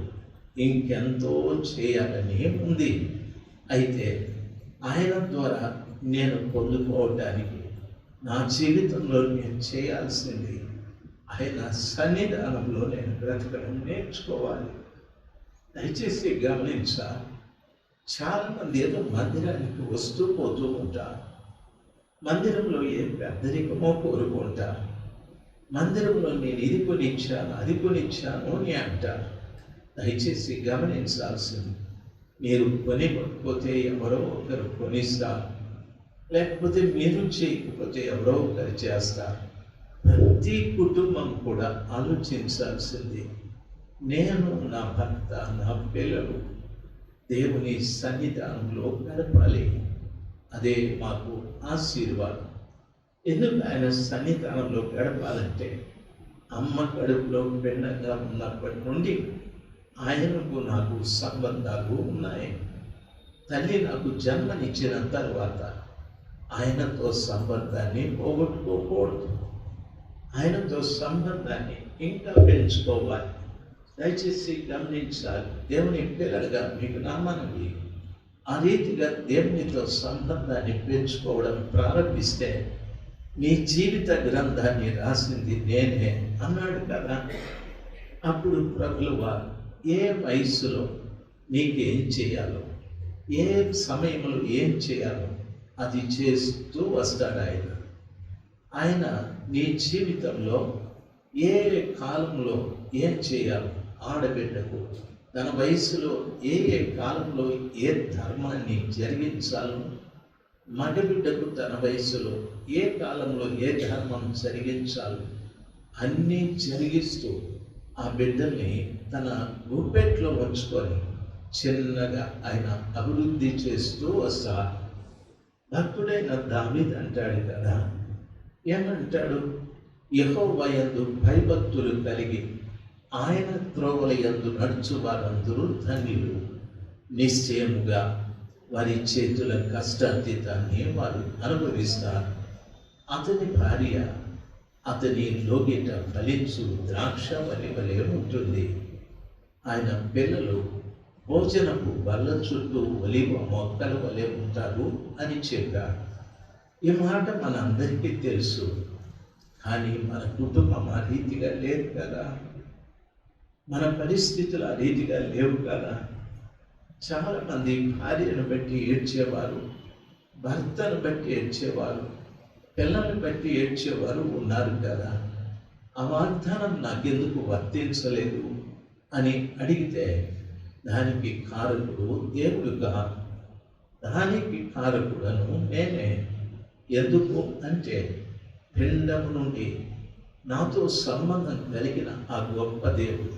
ఇంకెంతో చేయాలని ఉంది. అయితే ఆయన ద్వారా నేను పొందుకోవటానికి నా జీవితంలో నేను చేయాల్సింది ఆయన సన్నిధానంలో నేను బ్రతకడం నేర్చుకోవాలి. దయచేసి గమనించాలి, చాలామంది ఏదో మందిరానికి వస్తూ పోతూ ఉంటారు, మందిరంలో ఏ పెద్దరికమో కోరుకుంటారు, మందిరంలో నేను ఇది కొనిచ్చాను అది కొనిచ్చాను అని అంటారు. దయచేసి గమనించాల్సింది, మీరు కొనివ్వకపోతే ఎవరో ఒకరు కొనిస్తారు, లేకపోతే మీరు చేయకపోతే ఎవరో ఒకరు చేస్తారు. ప్రతి కుటుంబం కూడా ఆలోచించాల్సింది, నేను, నా భర్త, నా పిల్లలు దేవుని సన్నిధానంలో గడపాలి. అదే మాకు ఆశీర్వాదం. ఎందుకు ఆయన సన్నిధానంలో గడపాలంటే అమ్మ కడుపులో పిండంగా ఉన్నప్పటి నుండి ఆయనకు నాకు సంబంధాలు ఉన్నాయి. తల్లి నాకు జన్మనిచ్చిన తర్వాత ఆయనతో సంబంధాన్ని పోగొట్టుకోకూడదు, ఆయనతో సంబంధాన్ని ఇంకా పెంచుకోవాలి. దయచేసి గమనించాలి, దేవుని పిల్లలుగా మీకు నా మనవి, ఆ రీతిగా దేవునితో సంబంధాన్ని పెంచుకోవడం ప్రారంభిస్తే నీ జీవిత గ్రంథాన్ని రాసింది నేనే అన్నాడు కదా. అప్పుడు ప్రభుల వారు ఏ వయస్సులో నీకేం చేయాలో, ఏ సమయంలో ఏం చేయాలో అది చేస్తూ వస్తాడు ఆయన. ఆయన నీ జీవితంలో ఏ కాలంలో ఏం చేయాలో, ఆడబిడ్డకు తన వయసులో ఏ కాలంలో ఏ ధర్మాన్ని జరిగించాలో, మగబిడ్డకు తన వయసులో ఏ కాలంలో ఏ ధర్మం జరిగించాలో అన్నీ జరిగిస్తూ ఆ బిడ్డల్ని తన గుప్పెట్లో ఉంచుకొని చిన్నగా ఆయన అభివృద్ధి చేస్తూ వస్తారు. భక్తుడైన దావీదు అంటాడు కదా, ఏమంటాడు? యెహోవా యందు భయభక్తులు కలిగి ఆయన త్రోవల యందు నడుచు వారందరూ ధన్యులు, నిశ్చయముగా వారి చేతుల కష్టాతీతాన్ని వారు అనుభవిస్తారు. అతని భార్య అతని లోగిట ఫలించు ద్రాక్ష వలె ఉంటుంది. ఆయన పిల్లలు భోజనపు బల్ల చుట్టూ ఒలివ మొక్కల వలె ఉంటారు అని చెప్పారు. ఈ మాట మనందరికీ తెలుసు, కానీ మన కుటుంబం ఆ రీతిగా లేదు కదా. మన పరిస్థితులు ఆ రీతిగా లేవు కదా. చాలామంది భార్యను బట్టి ఏడ్చేవారు, భర్తను బట్టి ఏడ్చేవారు, పిల్లల్ని బట్టి ఏడ్చేవారు ఉన్నారు కదా. ఆ వాగ్దానం నాకెందుకు వర్తించలేదు అని అడిగితే దానికి కారకుడు దేవుడు కాదు, దానికి కారకుడను నేనే. ఎందుకు అంటే పిండము నుండి నాతో సంబంధం కలిగిన ఆ గొప్ప దేవుడు,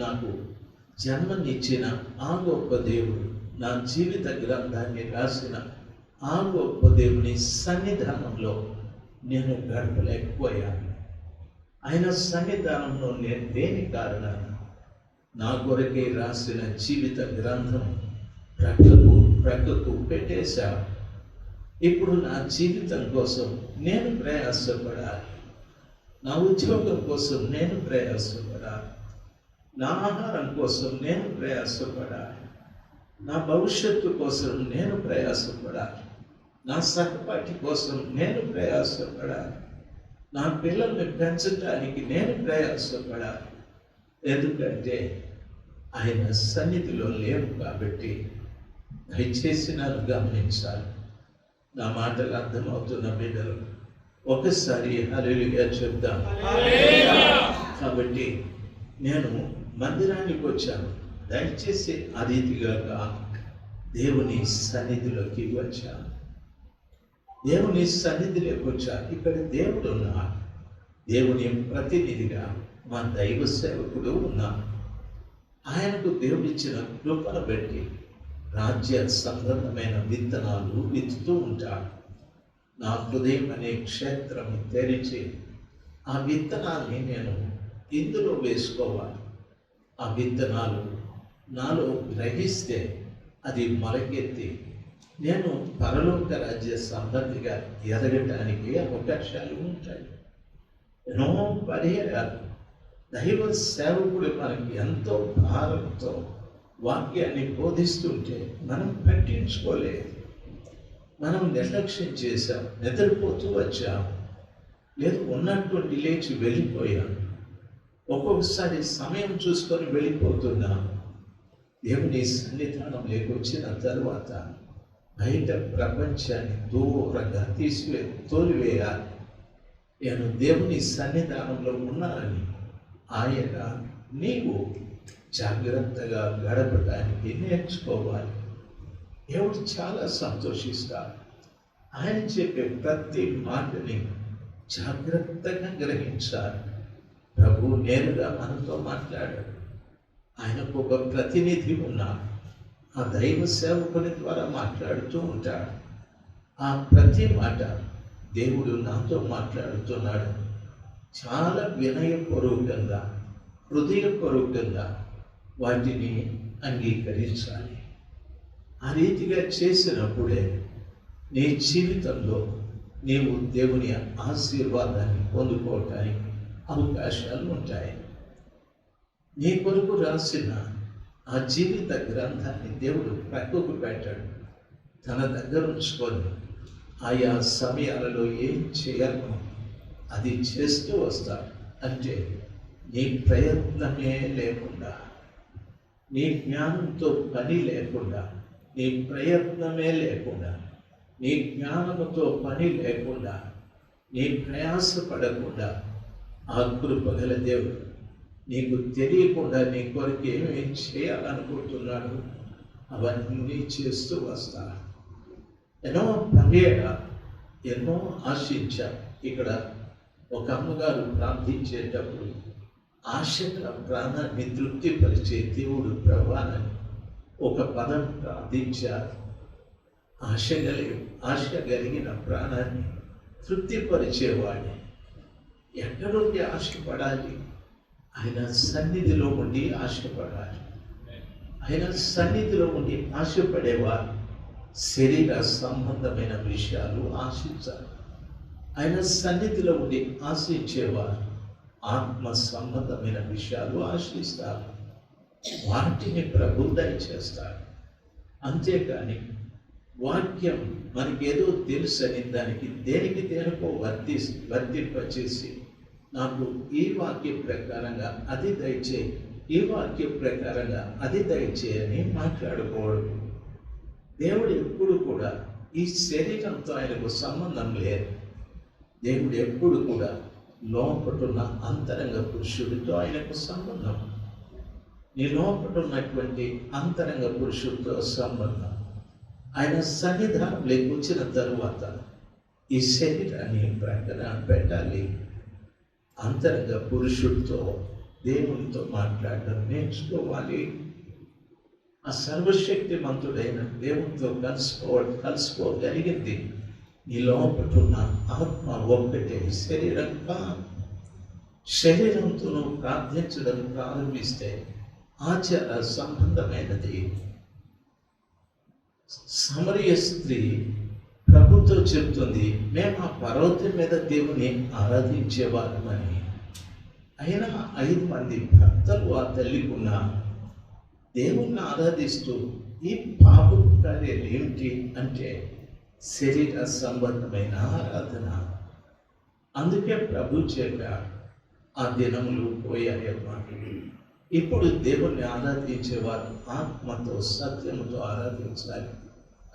నాకు జన్మనిచ్చిన ఆ గొప్ప దేవుడు, నా జీవిత గ్రంథాన్ని రాసిన ఆ గొప్ప దేవుని సన్నిధానంలో నేను గడపలేకపోయాను. ఆయన సన్నిధానంలో నేను దేని కారణాన నా కొరకే రాసిన జీవిత గ్రంథం ప్రక్కకు పెట్టేశాను. ఇప్పుడు నా జీవితం కోసం నేను ప్రయాసపడాలి, నా ఉద్యోగం కోసం నేను ప్రయాసపడాలి, నా ఆహారం కోసం నేను ప్రయాసపడాలి, నా భవిష్యత్తు కోసం నేను ప్రయాసపడాలి, నా సహపాఠి కోసం నేను ప్రయాసపడాలి, నా పిల్లల్ని పెంచడానికి నేను ప్రయాసపడాలి. ఎందుకంటే ఆయన సన్నిధిలో లేవు కాబట్టి. దయచేసి నన్ను గమనించాలి. నా మాటలు అర్థమవుతున్న బిడ్డలు ఒకసారి హల్లెలూయా చెప్దాం. కాబట్టి నేను మందిరానికి వచ్చాను, దయచేసి ఆ రీతిగా దేవుని సన్నిధిలోకి వచ్చాను. దేవుని సన్నిధిలోకి వచ్చాను. ఇక్కడ దేవుడు ఉన్నాడు, దేవుని ప్రతినిధిగా మా దైవ సేవకుడు ఉన్నాడు. ఆయనకు దేవుడిచ్చిన కృపను బట్టి రాజ్య సంబంధమైన విత్తనాలు విత్తుతూ ఉంటాడు. నా హృదయం అనే క్షేత్రం తెరిచి ఆ విత్తనాన్ని నేను ఇందులో వేసుకోవాలి. ఆ విత్తనాలు నాలో గ్రహిస్తే అది మొలకెత్తి నేను పరలోక రాజ్య సంబంధిగా ఎదగటానికి అవకాశాలు ఉంటాయి. ఎన్నో పర్యాయాలు దైవ సేవకుడు మనకి ఎంతో భారంతో వాక్యాన్ని బోధిస్తుంటే మనం పట్టించుకోలేదు, మనం నిర్లక్ష్యం చేశాం, నిద్రపోతూ వచ్చాం, లేదు ఉన్నటువంటి లేచి వెళ్ళిపోయాం. ఒక్కొక్కసారి సమయం చూసుకొని వెళ్ళిపోతున్నాం. దేవుని సన్నిధానంలోకి వచ్చిన తర్వాత బయట ప్రపంచాన్ని దూరంగా తోలివేయాలి. నేను దేవుని సన్నిధానంలో ఉన్నానని ఆయన నీవు జాగ్రత్తగా గడపడానికి నేర్చుకోవాలి. దేవుడు చాలా సంతోషిస్తాడు. ఆయన చెప్పే ప్రతి మాటని జాగ్రత్తగా గ్రహించాలి. ప్రభు నేరుగా మనతో మాట్లాడాడు. ఆయనకు ఒక ప్రతినిధి ఉన్నాడు, ఆ దైవ సేవకుని ద్వారా మాట్లాడుతూ ఉంటాడు. ఆ ప్రతి మాట దేవుడు నాతో మాట్లాడుతున్నాడు. చాలా వినయపూర్వకంగా, హృదయపూర్వకంగా వాటిని అంగీకరించాలి. ఆ రీతిగా చేసినప్పుడే నీ జీవితంలో నీవు దేవుని ఆశీర్వాదాన్ని పొందుకోవటానికి అవకాశాలు ఉంటాయి. నీ కొరకు రాసిన ఆ జీవిత గ్రంథాన్ని దేవుడు ప్రక్కకు పెట్టాడు, తన దగ్గర ఉంచుకొని ఆయా సమయాలలో ఏం చేయాలో అది చేస్తూ వస్తాడు. అంటే నీ ప్రయత్నమే లేకుండా, నీ జ్ఞానంతో పని లేకుండా, నీ ప్రయత్నమే లేకుండా, నీ జ్ఞానముతో పని లేకుండా, నీ ప్రయాసపడకుండా ఆ కృపగల దేవుడు నీకు తెలియకుండా నీ కొరకు ఏమేం చేయాలనుకుంటున్నాడు అవన్నీ చేస్తూ వస్తాడు. ఎన్నో పర్యాయాలు ఎన్నో ఆశించారు. ఇక్కడ ఒక అమ్మగారు ప్రార్థించేటప్పుడు ఆశగల ప్రాణాన్ని తృప్తిపరిచే దేవుడు ప్రభానని ఒక పదం ప్రార్థించారు. ఆశ కలిగిన ప్రాణాన్ని తృప్తిపరిచేవాడే. ఎక్కడుండి ఆశపడాలి? ఆయన సన్నిధిలో ఉండి ఆశపడాలి. ఆయన సన్నిధిలో ఉండి ఆశపడేవారు శరీర సంబంధమైన విషయాలు ఆశించాలి. ఆయన సన్నిధిలో ఉండి ఆశించేవారు ఆత్మ సంబంధమైన విషయాలు ఆశిస్తారు. వాటిని ప్రభు దయచేస్తారు. అంతేకాని వాక్యం మనకేదో తెలుసని దానికి దేనికో వర్తింపచేసి నాకు ఈ వాక్యం ప్రకారంగా అది దయచేయి, ఈ వాక్య ప్రకారంగా అది దయచేయని మాట్లాడుకోవడం. దేవుడు ఎప్పుడు కూడా ఈ శరీరంతో ఆయనకు సంబంధం లేదు. దేవుడు ఎప్పుడు కూడా లోపటున్న అంతరంగ పురుషుడితో ఆయనకు సంబంధం. నీ లోపటున్నటువంటి అంతరంగ పురుషుడితో సంబంధం. ఆయన సన్నిధానంలోకి వచ్చిన తరువాత ఈ శరీరాన్ని ప్రకటన పెట్టాలి. అంతరంగ పురుషుడితో దేవునితో మాట్లాడడం నేర్చుకోవాలి. ఆ సర్వశక్తిమంతుడైన దేవునితో కలుసుకోగలిగింది నీ లోపటున్న ఆత్మ ఒక్కటే, శరీరం కాదు. శరీరంతో నువ్వు ప్రార్థించడం ప్రారంభిస్తే ఆచార సంబంధమైనది. సమరయ స్త్రీ ప్రభుతో చెప్తుంది, మేము ఆ పర్వతం మీద దేవుని ఆరాధించేవారమని. అయినా 5 మంది భక్తులు ఆ తల్లికున్న దేవుణ్ణి ఆరాధిస్తూ ఈ పాపం కార్యాలు ఏమిటి అంటే శరీర సంబంధమైన ఆరాధన. అందుకే ప్రభు చెప్పాడు, ఆ దినములు పోయాయమ్మా, ఇప్పుడు దేవుణ్ణి ఆరాధించేవారు ఆత్మతో సత్యముతో ఆరాధించాలి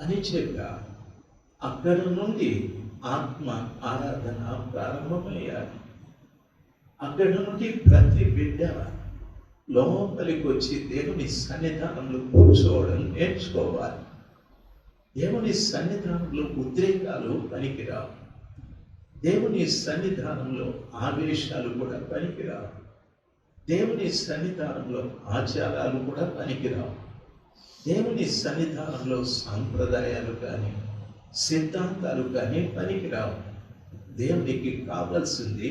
అని చెప్పాడు. అక్కడ నుండి ఆత్మ ఆరాధన ప్రారంభమయ్యాలి. అక్కడ నుండి ప్రతి బిడ్డ లోపలికి వచ్చి దేవుని సన్నిధానంలో కూర్చోవడం నేర్చుకోవాలి. దేవుని సన్నిధానంలో ఉద్రేకాలు పనికిరావు. దేవుని సన్నిధానంలో ఆవేశాలు కూడా పనికిరావు. దేవుని సన్నిధానంలో ఆచారాలు కూడా పనికిరావు. దేవుని సన్నిధానంలో సాంప్రదాయాలు కానీ సిద్ధాంతాలు కానీ పనికిరావు. దేవునికి కావలసింది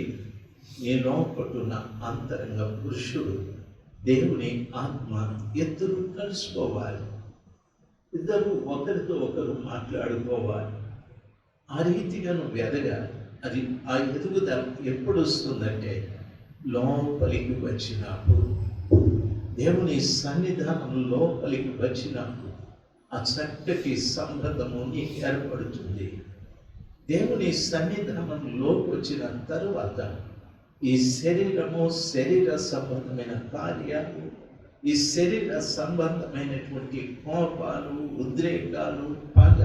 నీ లోపటున్న అంతరంగ పురుషుడు, దేవుని ఆత్మ. ఇద్దరు కలుసుకోవాలి. ఇద్దరు ఒకరితో ఒకరు మాట్లాడుకోవాలి. ఆ రీతిగా నువ్వు ఎదగాలి. అది ఆ ఎదుగుదల ఎప్పుడు వస్తుందంటే లోపలికి వచ్చినప్పుడు, దేవుని సన్నిధానం లోపలికి వచ్చినప్పుడు ఆ చక్కటి సంబంధము నీకు ఏర్పడుతుంది. దేవుని సన్నిధానంలోకి వచ్చిన తరువాత ఈ శరీరము, శరీర సంబంధమైన కార్యాలు, ఈ శరీర సంబంధమైనటువంటి కోపాలు, ఉద్రేకాలు, పగ,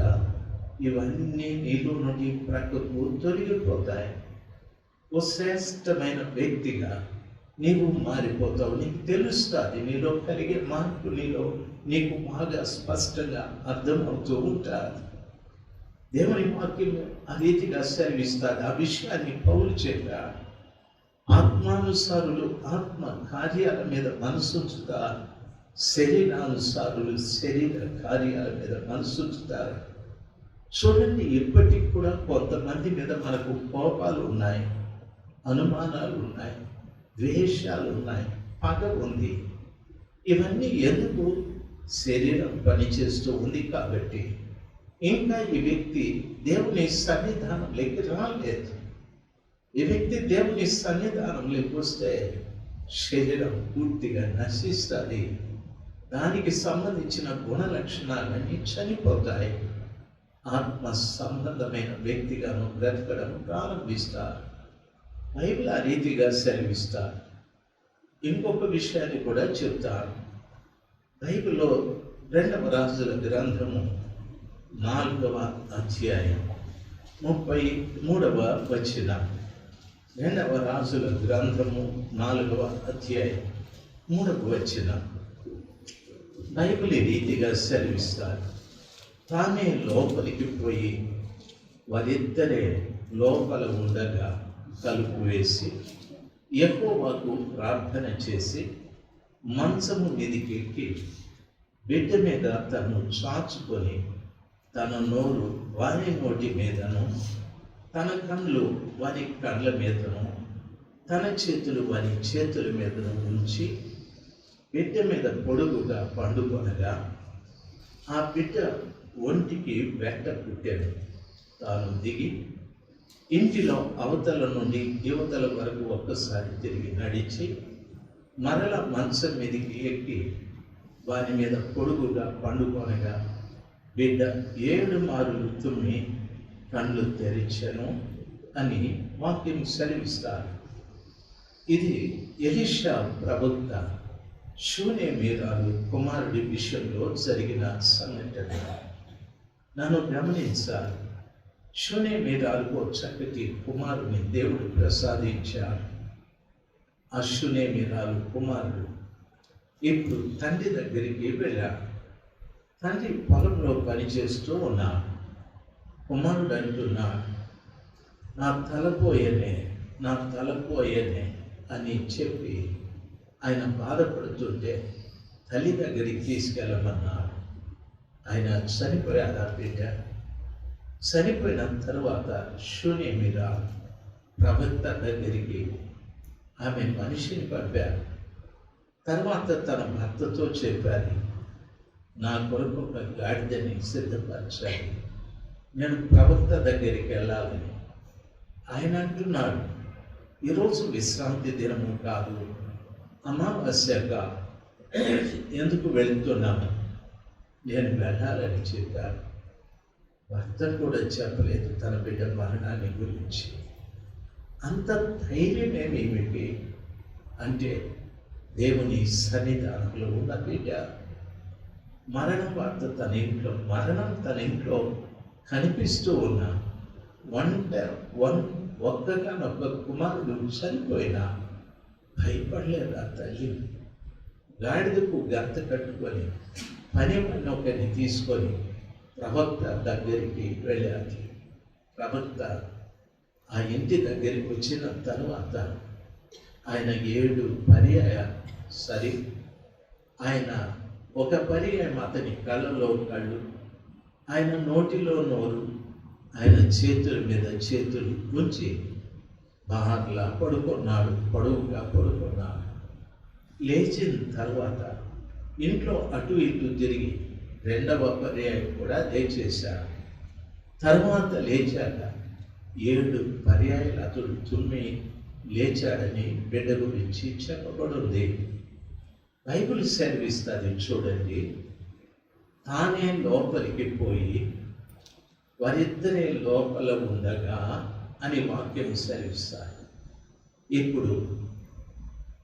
ఇవన్నీ నీలో నుండి ప్రక్కకు తొలగిపోతాయి. ఓ శ్రేష్టమైన వ్యక్తిగా నీవు మారిపోతావు. నీకు తెలుస్తుంది, నీలో కలిగే మార్పు నీకు బాగా స్పష్టంగా అర్థమవుతూ ఉంటుంది. దేవుని వాక్యం ఆ రీతిగా సెలవిస్తుంది. ఆ విషయాన్ని పౌలు చెప్పాడు. ఆత్మానుసారులు ఆత్మ కార్యాల మీద మనసుంచుతారు, శరీరానుసారులు శరీర కార్యాల మీద మనసుంచుతారు. చూడండి, ఇప్పటికి కూడా కొంతమంది మీద మనకు కోపాలు ఉన్నాయి, అనుమానాలు ఉన్నాయి, ద్వేషాలు ఉన్నాయి, పగ ఉంది. ఇవన్నీ ఎందుకు? శరీరం పనిచేస్తూ ఉంది కాబట్టి. ఇంకా ఈ వ్యక్తి దేవుని సన్నిధానంలోకి రాలేదు. ఈ వ్యక్తి దేవుని సన్నిధానంలోకి వస్తే శరీరం పూర్తిగా నశిస్తుంది. దానికి సంబంధించిన గుణ లక్షణాలన్నీ చనిపోతాయి. ఆత్మ సంబంధమైన వ్యక్తిగాను బ్రతకడం ప్రారంభిస్తారు. బైబిల్ ఆ రీతిగా సెలవిస్తారు. ఇంకొక విషయాన్ని కూడా చెప్తాను. బైబిల్లో 2వ రాజుల గ్రంథము 4వ అధ్యాయం 33వ వచనం. 2వ రాజుల గ్రంథము 4వ అధ్యాయం 3వ వచనం. బైబిల్ ఈ రీతిగా సెలవిస్తారు. తానే లోపలికి పోయి వారిద్దరే లోపల ఉండగా తలుపు వేసి యెహోవాకు ప్రార్థన చేసి మంచము మీదికి ఎక్కి బిడ్డ మీద తను చాచుకొని తన నోరు వారి నోటి మీదను, తన కళ్ళు వారి కళ్ళ మీదను, తన చేతులు వారి చేతుల మీదను ఉంచి బిడ్డ మీద పొడుగుగా పండుకొనగా ఆ బిడ్డ ఒంటికి వెంట పుట్టాడు. తాను దిగి ఇంటిలో అవతల నుండి యువతల వరకు ఒక్కసారి తిరిగి నడిచి మరల మంచం మీదకి ఎక్కి వారి మీద పొడుగుగా పండుకొనగా బిడ్డ 7 మారులు తుమ్మి కళ్ళు తెరిచెను అని వాక్యం సెలవిస్తారు. ఇది ఎలీషా ప్రవక్త శూనేమీరాలు కుమారుడి విషయంలో జరిగిన సంఘటన నన్ను గమనించాలి. శూనేమీరాలకు చక్కటి కుమారుని దేవుడు ప్రసాదించాడు. ఆ శూనేమీరాలు కుమారుడు ఇప్పుడు తండ్రి దగ్గరికి వెళ్ళాడు. తండ్రి పొలంలో పనిచేస్తూ ఉన్నాడు. కుమారుడు అంటున్నాడు, నా తలపోయేనే అని చెప్పి ఆయన బాధపడుతుంటే తల్లి దగ్గరికి తీసుకెళ్ళమన్నాడు. ఆయన చనిపోయాడు. ఆ బిడ్డ చనిపోయిన తర్వాత శూనేమీరాలు ప్రవక్త దగ్గరికి ఆమె మనిషిని పంపారు. తర్వాత తన భర్తతో చెప్పారు, నా కొరకు ఒక గాడిదని సిద్ధపరచాలి, నేను ప్రవక్త దగ్గరికి వెళ్ళాలని. ఆయన అంటున్నాడు, ఈరోజు విశ్రాంతి దినము కాదు, అమావాస్యగా ఎందుకు వెళుతున్నాను, నేను వెళ్ళాలని చెప్పాను. భర్త కూడా చెప్పలేదు తన బిడ్డ మరణాన్ని గురించి. అంత ధైర్యమేమి ఈమెకి అంటే దేవుని సన్నిధానంలో ఉన్న బిడ్డ మరణం వార్త మరణం తన ఇంట్లో కనిపిస్తూ ఉన్న ఒక్కగానొక్క కుమారుడు చనిపోయినా భయపడలేదు ఆ తల్లి. గాడిదకు గంత కట్టుకొని పని ఒకరిని తీసుకొని ప్రవక్త దగ్గరికి వెళ్ళారు. ప్రవక్త ఆ ఇంటి దగ్గరికి వచ్చిన తర్వాత ఆయన 7 పర్యాయాలు ఆయన ఒక పర్యాయం అతని కళ్ళలో కళ్ళు, ఆయన నోటిలో నోరు, ఆయన చేతుల మీద చేతులు ఉంచి బార్లా పొడవుగా పడుకున్నాడు. లేచిన తర్వాత ఇంట్లో అటు ఇటు తిరిగి 2వ పర్యాయం కూడా లేచేశాడు. తర్వాత లేచాక 7 పర్యాయాలు అతడు తుమ్మి లేచాడని బిడ్డ గురించి చెప్పబడింది. బైబిల్ సెలవిస్తుంది చూడండి, తానే లోపలికి పోయి వారిద్దరే లోపల ఉండగా అని వాక్యం సెలవిస్తారు. ఇప్పుడు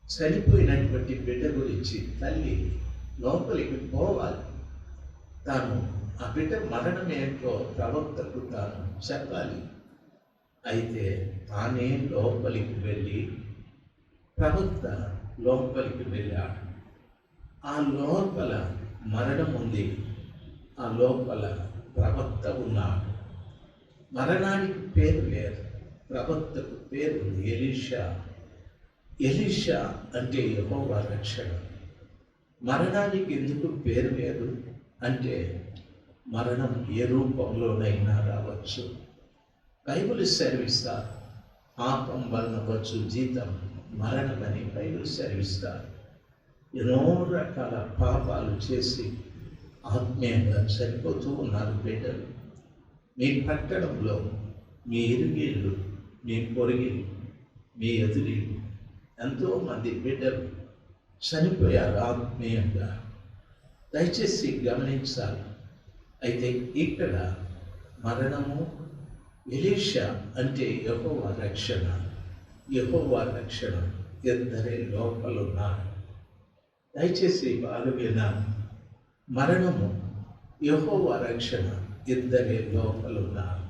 చనిపోయినటువంటి బిడ్డ గురించి తల్లి లోపలికి పోవాలి. తాను ఆ బిడ్డ మరణం ఏంటో ప్రవక్తకు తాను చెప్పాలి. అయితే తానే లోపలికి వెళ్ళి ప్రవక్త లోపలికి వెళ్ళాడు. ఆ లోపల మరణం ఉంది, ఆ లోపల ప్రవక్త ఉన్నాడు. మరణానికి పేరు లేదు, ప్రవక్తకు పేరు ఉంది, ఎలీషా. ఎలీషా అంటే యెహోవా రక్షణ. మరణానికి ఎందుకు పేరు లేదు అంటే మరణం ఏ రూపంలోనైనా రావచ్చు. బైబిల్ సెలవిస్తారు, పాపం వలన వచ్చు జీతం మరణమని బైబిల్ సెలవిస్తారు. ఎన్నో రకాల పాపాలు చేసి ఆత్మీయంగా చనిపోతూ ఉన్నారు బిడ్డలు. మీ పట్టణంలో, మీ ఇరుగిళ్ళు, మీ పొరుగిళ్ళు, మీ ఎదురిళ్ళు ఎంతోమంది బిడ్డలు చనిపోయారు ఆత్మీయంగా. దయచేసి గమనించాలి. అయితే ఇక్కడ మరణము, ఎలీషా అంటే యెహోవా రక్షణ. యెహోవా రక్షణ ఇద్దరే లోపలున్నారు. దయచేసి బాగా విన్నాను. మరణము, యెహోవా రక్షణ ఇద్దరే లోపలున్నారు.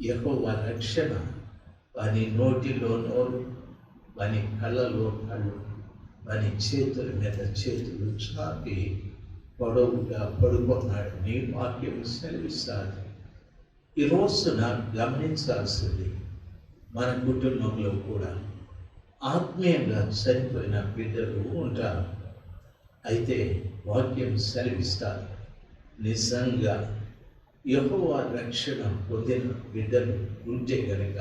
యెహోవా రక్షణ వాని నోటిలో నోరు, వాని కళ్ళలో కళ్ళు, వాని చేతుల మీద చేతులు చాపి పొడవుగా పడుకున్నాడని వాక్యం సెలవిస్తారు. ఈ రోజున గమనించాల్సింది, మన కుటుంబంలో కూడా ఆత్మీయంగా చనిపోయిన బిడ్డలు ఉంటారు. అయితే వాక్యం సెలవిస్తారు, నిజంగా యెహోవా రక్షణ పొందిన బిడ్డలు ఉంటే కనుక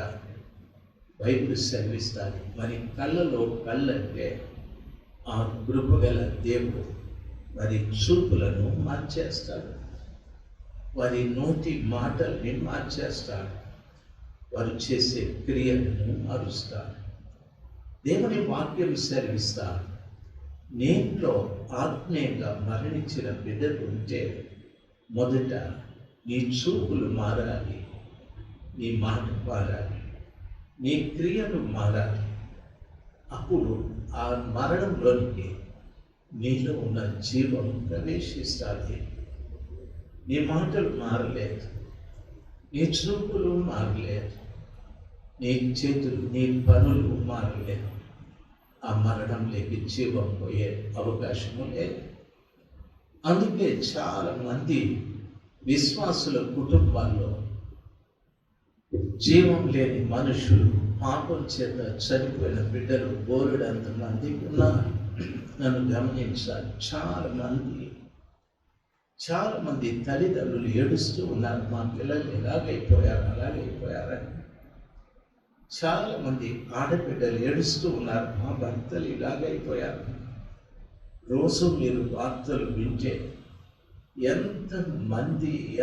బైబిల్ సెలవిస్తారు, మరి కళ్ళలో కళ్ళంటే ఆ కృపగల దేవుడు వారి చూపులను మార్చేస్తాడు, వారి నోటి మాటల్ని మార్చేస్తాడు, వారు చేసే క్రియలను మారుస్తాడు. దేవుని వాక్యం సెలవిస్తారు, నేట్లో ఆత్మీయంగా మరణించిన బిడ్డలు ఉంటే మొదట నీ చూపులు మారాలి, నీ మాట మారాలి, నీ క్రియలు మారాలి. అప్పుడు ఆ మరణంలోనికి నీలో ఉన్న జీవం ప్రవేశిస్తుంది. నీ మాటలు మారలేదు, నీ చూపులు మారలేదు, నీ చేతులు, నీ పనులు మారలేదు. ఆ మరణం లేక జీవం పోయే అవకాశము లేదు. అందుకే చాలా మంది విశ్వాసుల కుటుంబాల్లో జీవం లేని మనుషులు, పాపం చేత చనిపోయిన బిడ్డలు బోలెడంత మంది ఉన్నారు. నన్ను గమనించాలి. చాలా మంది తల్లిదండ్రులు ఏడుస్తూ ఉన్నారు, మా పిల్లలు ఎలాగైపోయారు అలాగైపోయారని. చాలా మంది ఆడబిడ్డలు ఏడుస్తూ ఉన్నారు, మా భర్తలు ఇలాగైపోయారు. రోజు మీరు వార్తలు వింటే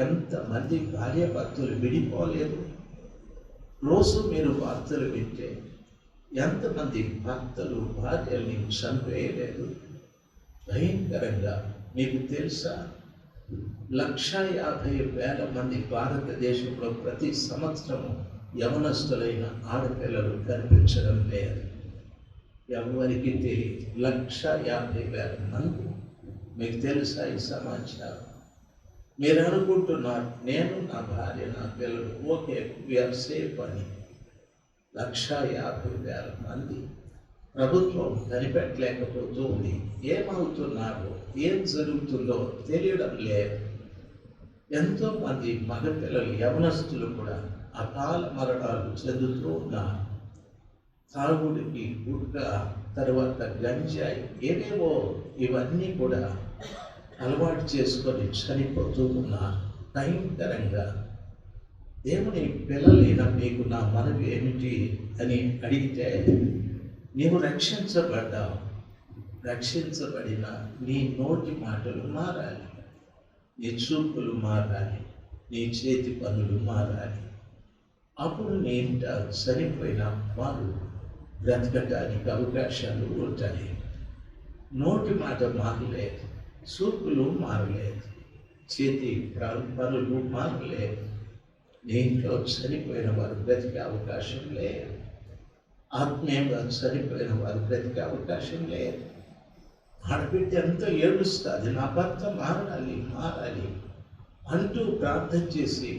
ఎంతమంది భార్యాభర్తలు విడిపోలేదు. రోజు మీరు వార్తలు వింటే ఎంతమంది భర్తలు భార్యల్ని చంపేయలేదు. భయంకరంగా. మీకు తెలుసా, 150,000 మంది భారతదేశంలో ప్రతి సంవత్సరము యవనస్తులైన ఆడపిల్లలు కనిపించడం లేదు. ఎవరికి తెలియదు. 150,000 మంది. మీకు తెలుసా ఈ సమాచారం? మీరు అనుకుంటున్నారు నేను, నా భార్య, నా పిల్లలు ఓకే, వీఆర్ సేఫ్ అని. 150,000 మంది. ప్రభుత్వం కనిపెట్టలేకపోతుంది. ఏమవుతున్నారో, ఏం జరుగుతుందో తెలియడం లేదు. ఎంతోమంది మగపిల్లలు, యవనస్తులు కూడా అకాల మరణాలు చెందుతూ ఉన్నారు. తాగుడికి, గుట్కా, తర్వాత గంజాయి, ఏవేవో ఇవన్నీ కూడా అలవాటు చేసుకొని చనిపోతూ ఉన్నారు భయంకరంగా. దేవుని పిల్లలైన మీకు నా మనవి ఏమిటి అని అడిగితే, నీవు రక్షించబడ్డావు. రక్షించబడిన నీ నోటి మాటలు మారాలి, నీ చూపులు మారాలి, నీ చేతి పనులు మారాలి. అప్పుడు నీ ఇంట చనిపోయిన వారు బ్రతకటానికి అవకాశాలు ఉంటాయి. నోటి మాట మారలేదు, చూపులు మారలేదు, చేతి పనులు మారలేదు. నీ ఇంట్లో చనిపోయిన వారు బ్రతికే అవకాశం లేదు. ఆత్మీయంగా చనిపోయిన వారు బ్రతికే అవకాశం లేదు. ఆడబిడ్డ ఎంతో ఏడుస్తుంది, నా భర్త మారాలి అంటూ ప్రార్థన చేసి,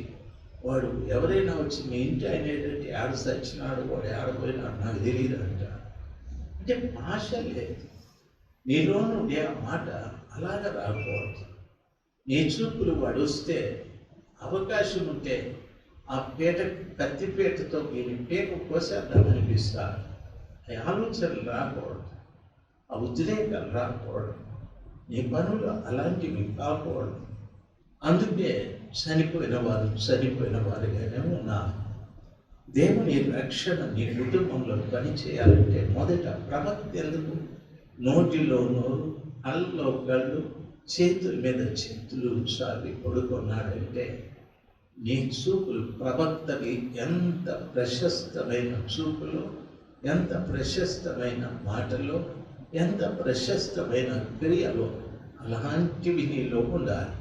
వాడు ఎవరైనా వచ్చి మీ ఇంటి ఆయన ఏంటంటే ఆడ సచ్చినాడు, వాడు ఆడపోయినాడు నాకు తెలియదు అంట. అంటే భాష లేదు. నీలో నుండి ఆ మాట అలాగ రాకూడదు. నీ చూపులు వాడు వస్తే అవకాశం ఉంటే ఆ కత్తిపేటతో వీని పేక కోసేద్దామనిపిస్తారు. ఆ ఆలోచనలు రాకూడదు, ఆ ఉద్రేకాలు రాకూడదు, నీ పనులు అలాంటివి కాకూడదు. అందుకే చనిపోయిన వారుగానే ఉన్నారు. దేవుని రక్షణ నీ కుటుంబంలో పని చేయాలంటే మొదట ప్రవక్త ఎందుకు? నోటిలో నోరు, కళ్ళలో కళ్ళు, చేతుల మీద చేతులు చాలి పడుకున్నాడంటే నీ చూపులు ప్రవక్తకి ఎంత ప్రశస్తమైన చూపులు, ఎంత ప్రశస్తమైన మాటలు, ఎంత ప్రశస్తమైన క్రియలు, అలాంటివి నీలో ఉండాలి.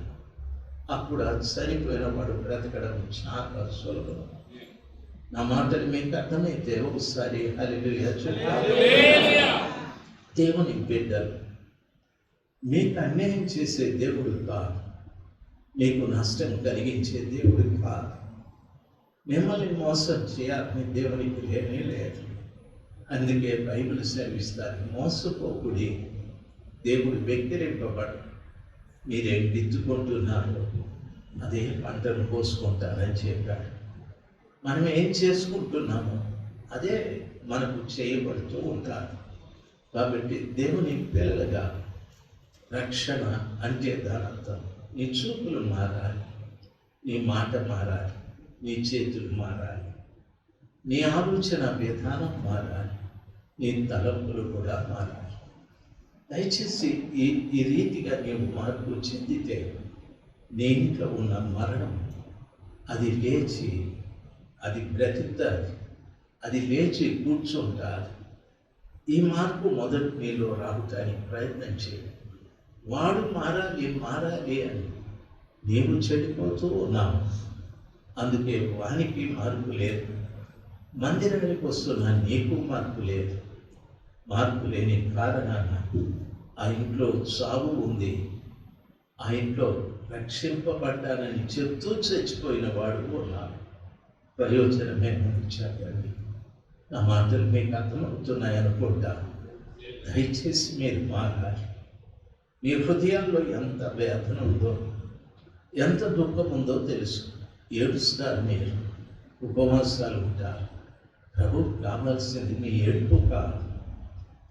అప్పుడు అది చనిపోయిన వాడు బ్రతకడం చాలా సులభం. నా మాటలు మీకు అర్థమైతే ఒకసారి హల్లెలూయా చెప్పాలి. దేవుని బిడ్డలు, మీకు అన్యాయం చేసే దేవుడు కాదు, మీకు నష్టం కలిగించే దేవుడు కాదు. మిమ్మల్ని మోసం చేయాలని దేవునికి లేనే లేదు. అందుకే బైబిల్ సెలవిస్తారు, మోసపోకుడి, దేవుడు వెక్కిరింపబడు. మీరేం విత్తుకుంటున్నారో అదే పంటను కోసుకుంటారని చెప్పాడు. మనం ఏం చేసుకుంటున్నామో అదే మనకు చేయబడుతూ ఉంటారు. కాబట్టి దేవుని పిల్లలుగా రక్షణ అంటే దాని అర్థం నీ చూపులు మారాలి, నీ మాట మారాలి, నీ చేతులు మారాలి, నీ ఆలోచన విధానం మారాలి, నీ తలంపులు కూడా మారాలి. దయచేసి ఈ రీతిగా నీవు మార్పు చెందితే నీ ఇంట్లో ఉన్న మరణం అది లేచి, అది బ్రతుకుతుంది, అది లేచి కూర్చుంటుంది. ఈ మార్పు మొదటి నీలో రావటానికి ప్రయత్నం చేయి. వాడు మారాలి అని నీవు చెడిపోతూ ఉన్నావు. అందుకే వానికి మార్పు లేదు. మందిరానికి వస్తున్న నీకు మార్పు లేదు. మార్పు లేని కారణాన ఆ ఇంట్లో సావు ఉంది, ఆ ఇంట్లో రక్షింపబడ్డానని చెప్తూ చచ్చిపోయిన వాడు ఉన్నాడు. ప్రయోజనమే ముందు చెప్పండి. నా మాటలు మీకు అర్థమవుతున్నాయి అనుకుంటా. దయచేసి మీరు మారాలి. మీ హృదయాల్లో ఎంత వేదన ఉందో, ఎంత దుఃఖం ఉందో తెలుసు. ఏడుస్తారు మీరు, ఉపవాసాలు ఉంటారు. ప్రభువు కావాల్సింది మీ ఏడుపు కాదు,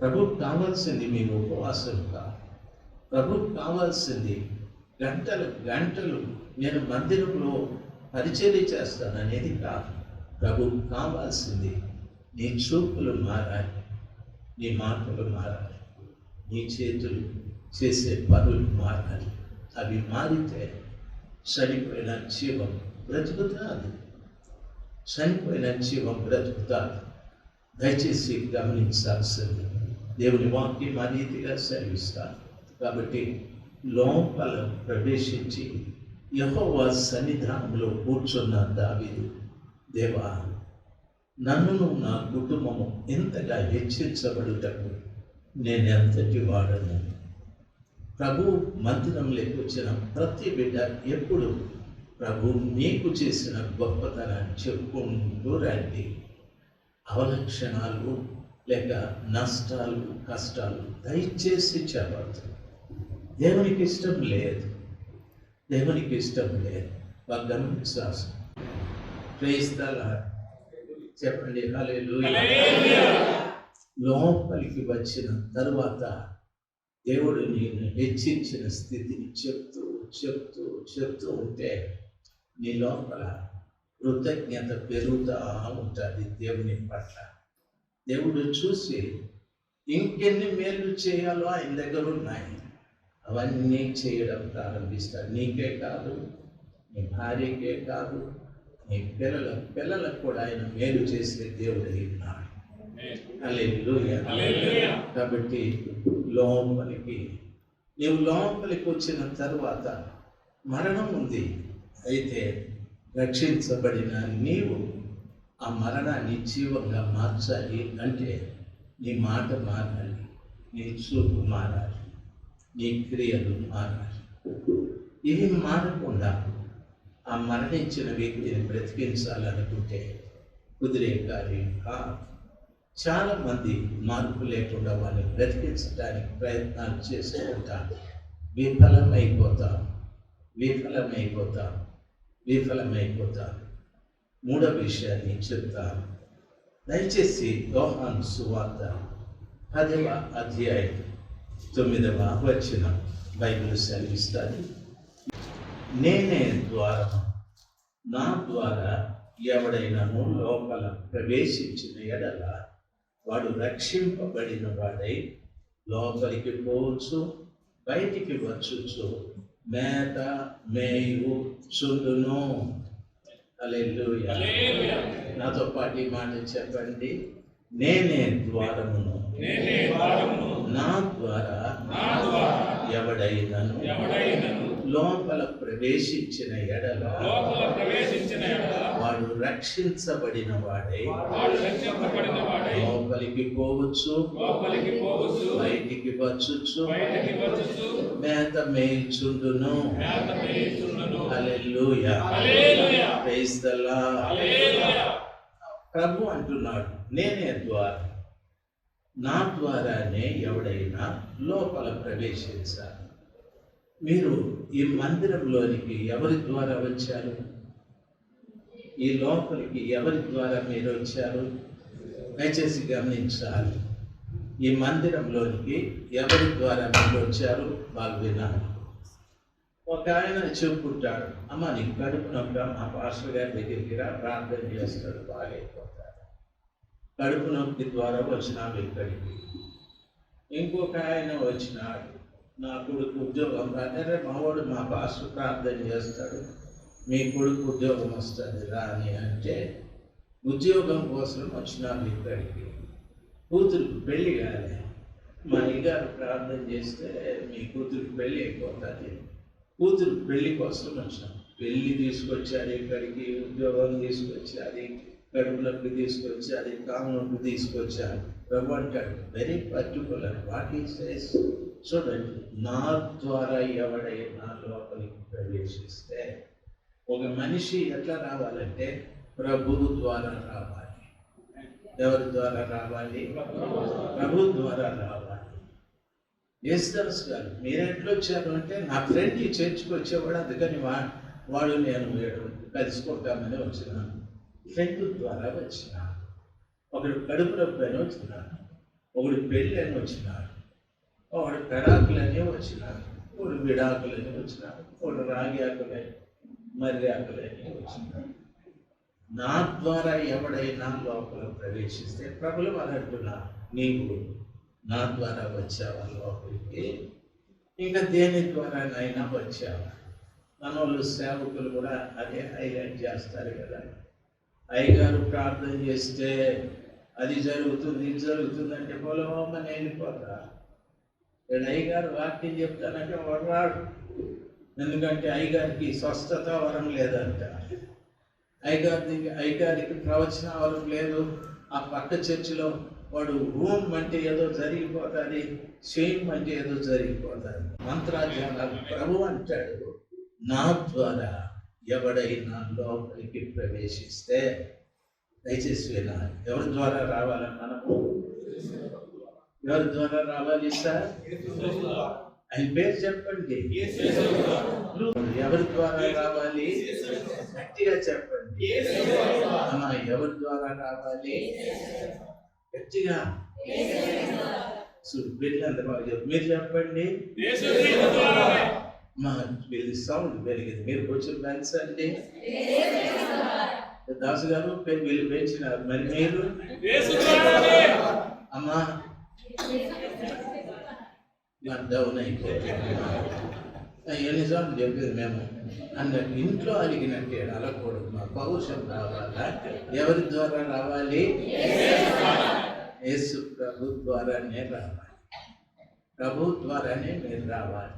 ప్రభువు కావాల్సింది మీ ఉపవాసం కాదు. ప్రభువు కావాల్సింది గంటలు గంటలు నేను మందిరంలో పరిచర్య చేస్తాననేది కాదు. ప్రభువు కావాల్సింది నీ చూపులు మారాలి, నీ మాటలు మారాలి, నీ చేతులు చేసే పనులు మారాలి. అవి మారితే చనిపోయిన జీవం బ్రతుకుతాది, చనిపోయిన జీవం బ్రతుకుతాది. దయచేసి గమనించాల్సింది, దేవుని వాక్యం ఆ రీతిగా సెలవిస్తాను. కాబట్టి లోపల ప్రవేశించి యెహోవా సన్నిధానంలో కూర్చున్న దావీదు, దేవా నన్ను నా కుటుంబము ఎంతగా హెచ్చించబడుటకు నేనెంతటి వాడను. ప్రభు మందిరంలోకి వచ్చిన ప్రతి బిడ్డ ఎప్పుడు ప్రభు నీకు చేసిన గొప్పతనాన్ని చెప్పుకుంటూ రండి. అవలక్షణాలు లేక నష్టాలు కష్టాలు దయచేసి చెప్పద్దు. దేవునికి ఇష్టం లేదు, దేవునికి ఇష్టం లేదు. గమనించాల్సి ప్రైజ్ ది లార్డ్ చెప్పండి, హల్లెలూయా. లోపలికి వచ్చిన తరువాత దేవుడు నేను హెచ్చించిన స్థితిని చెప్తూ చెప్తూ చెప్తూ ఉంటే నీ లోపల కృతజ్ఞత పెరుగుతూ ఉంటుంది దేవుని పట్ల. దేవుడు చూసి ఇంకెన్ని మేలు చేయాలో ఆయన దగ్గర ఉన్నాయి, అవన్నీ చేయడం ప్రారంభిస్తాడు. నీకే కాదు, నీ భార్యకే కాదు, నీ పిల్లలకు కూడా ఆయన మేలు చేసే దేవుడు ఉన్నాడు. హల్లెలూయా. కాబట్టి నీవు లోపలికి వచ్చిన తర్వాత మరణం ఉంది, అయితే రక్షించబడిన నీవు ఆ మరణాన్ని జీవంగా మార్చాలి అంటే నీ మాట మారాలి, నీ చూపు మారాలి, నీ క్రియలు మారాలి. ఇవి మారకుండా ఆ మరణించిన వ్యక్తిని బ్రతికించాలనుకుంటే కుదిరే కార్యం కాదు. చాలామంది మార్పు లేకుండా వాళ్ళని బ్రతికించడానికి ప్రయత్నాలు చేస్తూ ఉంటారు. విఫలమైపోతాం. మూడో విషయాన్ని చెప్తాను. దయచేసి యోహాను సువార్త 10వ అధ్యాయం 9వ వచనం బైబిల్ సెలవిస్తుంది. నేనే ద్వారము, నా ద్వారా ఎవడైనాను లోపల ప్రవేశించిన ఎడల వాడు రక్షింపబడిన వాడై లోపలికి పోవచ్చు, బయటికి వచ్చుచు మేత మేయుచుండును. హల్లెలూయా. నాతో పాటు ఈ మాట చెప్పండి, నేనే ద్వారమును, నా ద్వారా ఎవడైనను లోపల ప్రవేశించిన ఎడల వాడు రక్షించబడిన వాడై లోపలికి పోవచ్చు, బయటికి వచ్చుచు మేత మేయుచుండును. హల్లెలూయా. Praise the Lord. ప్రభు అంటున్నాడు, నేనే ద్వారం, నా ద్వారానే ఎవడైనా లోపల ప్రవేశించాలి. మీరు ఈ మందిరంలోనికి ఎవరి ద్వారా వచ్చారు? ఈ లోపలికి ఎవరి ద్వారా మీరు వచ్చారు? దయచేసి గమనించాలి. ఈ మందిరంలోనికి ఎవరి ద్వారా మీరు వచ్చారు? బాగా వినాలి. ఒక ఆయన చెప్పుకుంటాడు, అమ్మ నీకు కడుపు నొప్పి, మా పాస్టర్ గారి దగ్గరికి రా, ప్రార్థన చేస్తాడు, బాగైపోతాడు. కడుపు నొప్పి ద్వారా వచ్చినాడు ఇక్కడికి. ఇంకొక ఆయన వచ్చినాడు, నా కొడుకు ఉద్యోగం రాదే, మావాడు మా పాస్టర్ ప్రార్థన చేస్తాడు, మీ కొడుకు ఉద్యోగం వస్తుంది రా అని అంటే ఉద్యోగం కోసం వచ్చినాడు ఇక్కడికి. కూతురికి పెళ్ళి కాలే, మా అయ్యగారు ప్రార్థన చేస్తే మీ కూతురికి పెళ్ళి అయిపోతుంది, కూతురు పెళ్లి కోసం వచ్చాం. పెళ్లి తీసుకొచ్చారు ఇక్కడికి, ఉద్యోగం తీసుకొచ్చారు, కడుపులోకి తీసుకొచ్చారు, కాములోకి తీసుకొచ్చారు. ప్రభు అంటాడు, వెరీ పర్టికులర్, వాట్ ఈస్ చూడండి, నా ద్వారా ఎవడైనా లోపలికి ప్రవేశిస్తే, ఒక మనిషి ఎట్లా రావాలంటే ప్రభువు ద్వారా రావాలి. ఎవరి ద్వారా రావాలి? ప్రభు ద్వారా రావాలి. యేసుదాస్ గారు, మీరు ఎట్లా వచ్చారు అంటే, నా ఫ్రెండ్ ఈ చర్చికి వచ్చేవాడు, అందుకని వాడు నేను కలుసుకుంటామని వచ్చినాను. ఫ్రెండ్ ద్వారా వచ్చినాను. ఒకడు కడుపు నొప్పి అని వచ్చినాను, ఒకడు పెళ్ళి అని వచ్చినాడు, ఒకడు పెడాకులని వచ్చినాడు, ఒకడు విడాకులని వచ్చినాడు, ఒకడు రాగి ఆకులని మర్రి ఆకులని వచ్చినాడు. నా ద్వారా ఎవడైనా లోపల ప్రవేశిస్తే, ప్రభులు అని అంటున్నా, నీవు నా ద్వారా వచ్చావా లోపలికి? ఇంకా దేని ద్వారానైనా వచ్చావా? మన వాళ్ళు సేవకులు కూడా అదే హైలైట్ చేస్తారు కదా. అయ్యగారు ప్రార్థన చేస్తే అది జరుగుతుంది, ఇది జరుగుతుంది అంటే పొలమని వెళ్ళిపోతా. అయ్యగారు వాక్యం చెప్తానంటే వాడు రాడు. ఎందుకంటే అయ్యగారికి స్వస్థత వరం లేదంట, అయ్యగారికి ప్రవచన వరం లేదు. ఆ పక్క చర్చిలో వాడు రూమ్ అంటే ఏదో జరిగిపోతుంది, షేమ్ అంటే ఏదో జరిగిపోతుంది, మంత్రాజ్ఞానాలు. ప్రభు అంటాడు, నా ద్వారా ఎవడైనా లోపలికి ప్రవేశిస్తే, దయచేసి వినాలి. ఎవరి ద్వారా రావాలి? మనము ఎవరి ద్వారా రావాలి సార్? ఆయన పేరు చెప్పండి. ఎవరి ద్వారా రావాలి? గట్టిగా చెప్పండి అమ్మా. ఎవరి ద్వారా రావాలి? గట్టిగా వీళ్ళంత బాగా చెప్పు. మీరు చెప్పండి. మా వీళ్ళ సౌండ్ పెరిగింది. మీరు కొంచెం పెంచండి. దాసు గారు వీళ్ళు పెంచినారు, మరి మీరు అమ్మా డౌన్ అయిపోయింది. ఎన్నిసార్లు చెప్పేది మేము అన్నట్టు ఇంట్లో అలిగినట్టే అలగకూడదు. మా పౌరుషం రావాలా? ఎవరి ద్వారా రావాలి? యేసు ప్రభు ద్వారానే రావాలి. ప్రభు ద్వారానే మీరు రావాలి.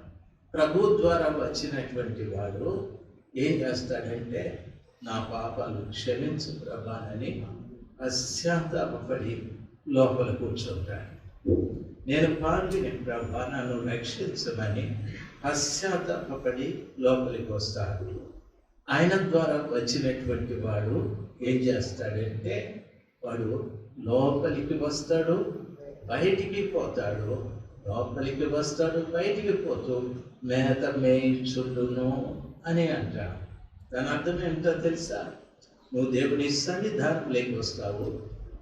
ప్రభు ద్వారా వచ్చినటువంటి వాడు ఏం చేస్తాడంటే, నా పాపాలు క్షమించు ప్రభానని పశ్చాత్తాపడి లోపల కూర్చుంటాడు. నేను పాల్గొని ప్రభా నన్ను రక్షించమని పశ్చాత్తాపడి లోపలికి వస్తాడు. ఆయన ద్వారా వచ్చినటువంటి వాడు ఏం చేస్తాడంటే, వాడు లోపలికి వస్తాడు, బయటికి పోతాడు, లోపలికి వస్తాడు, బయటికి పోతూ మేత మేయుచుండును అని అంటాడు. దాని అర్థం ఏమిటో తెలుసా? నువ్వు దేవుని సన్నిధానంలోకి వస్తావు,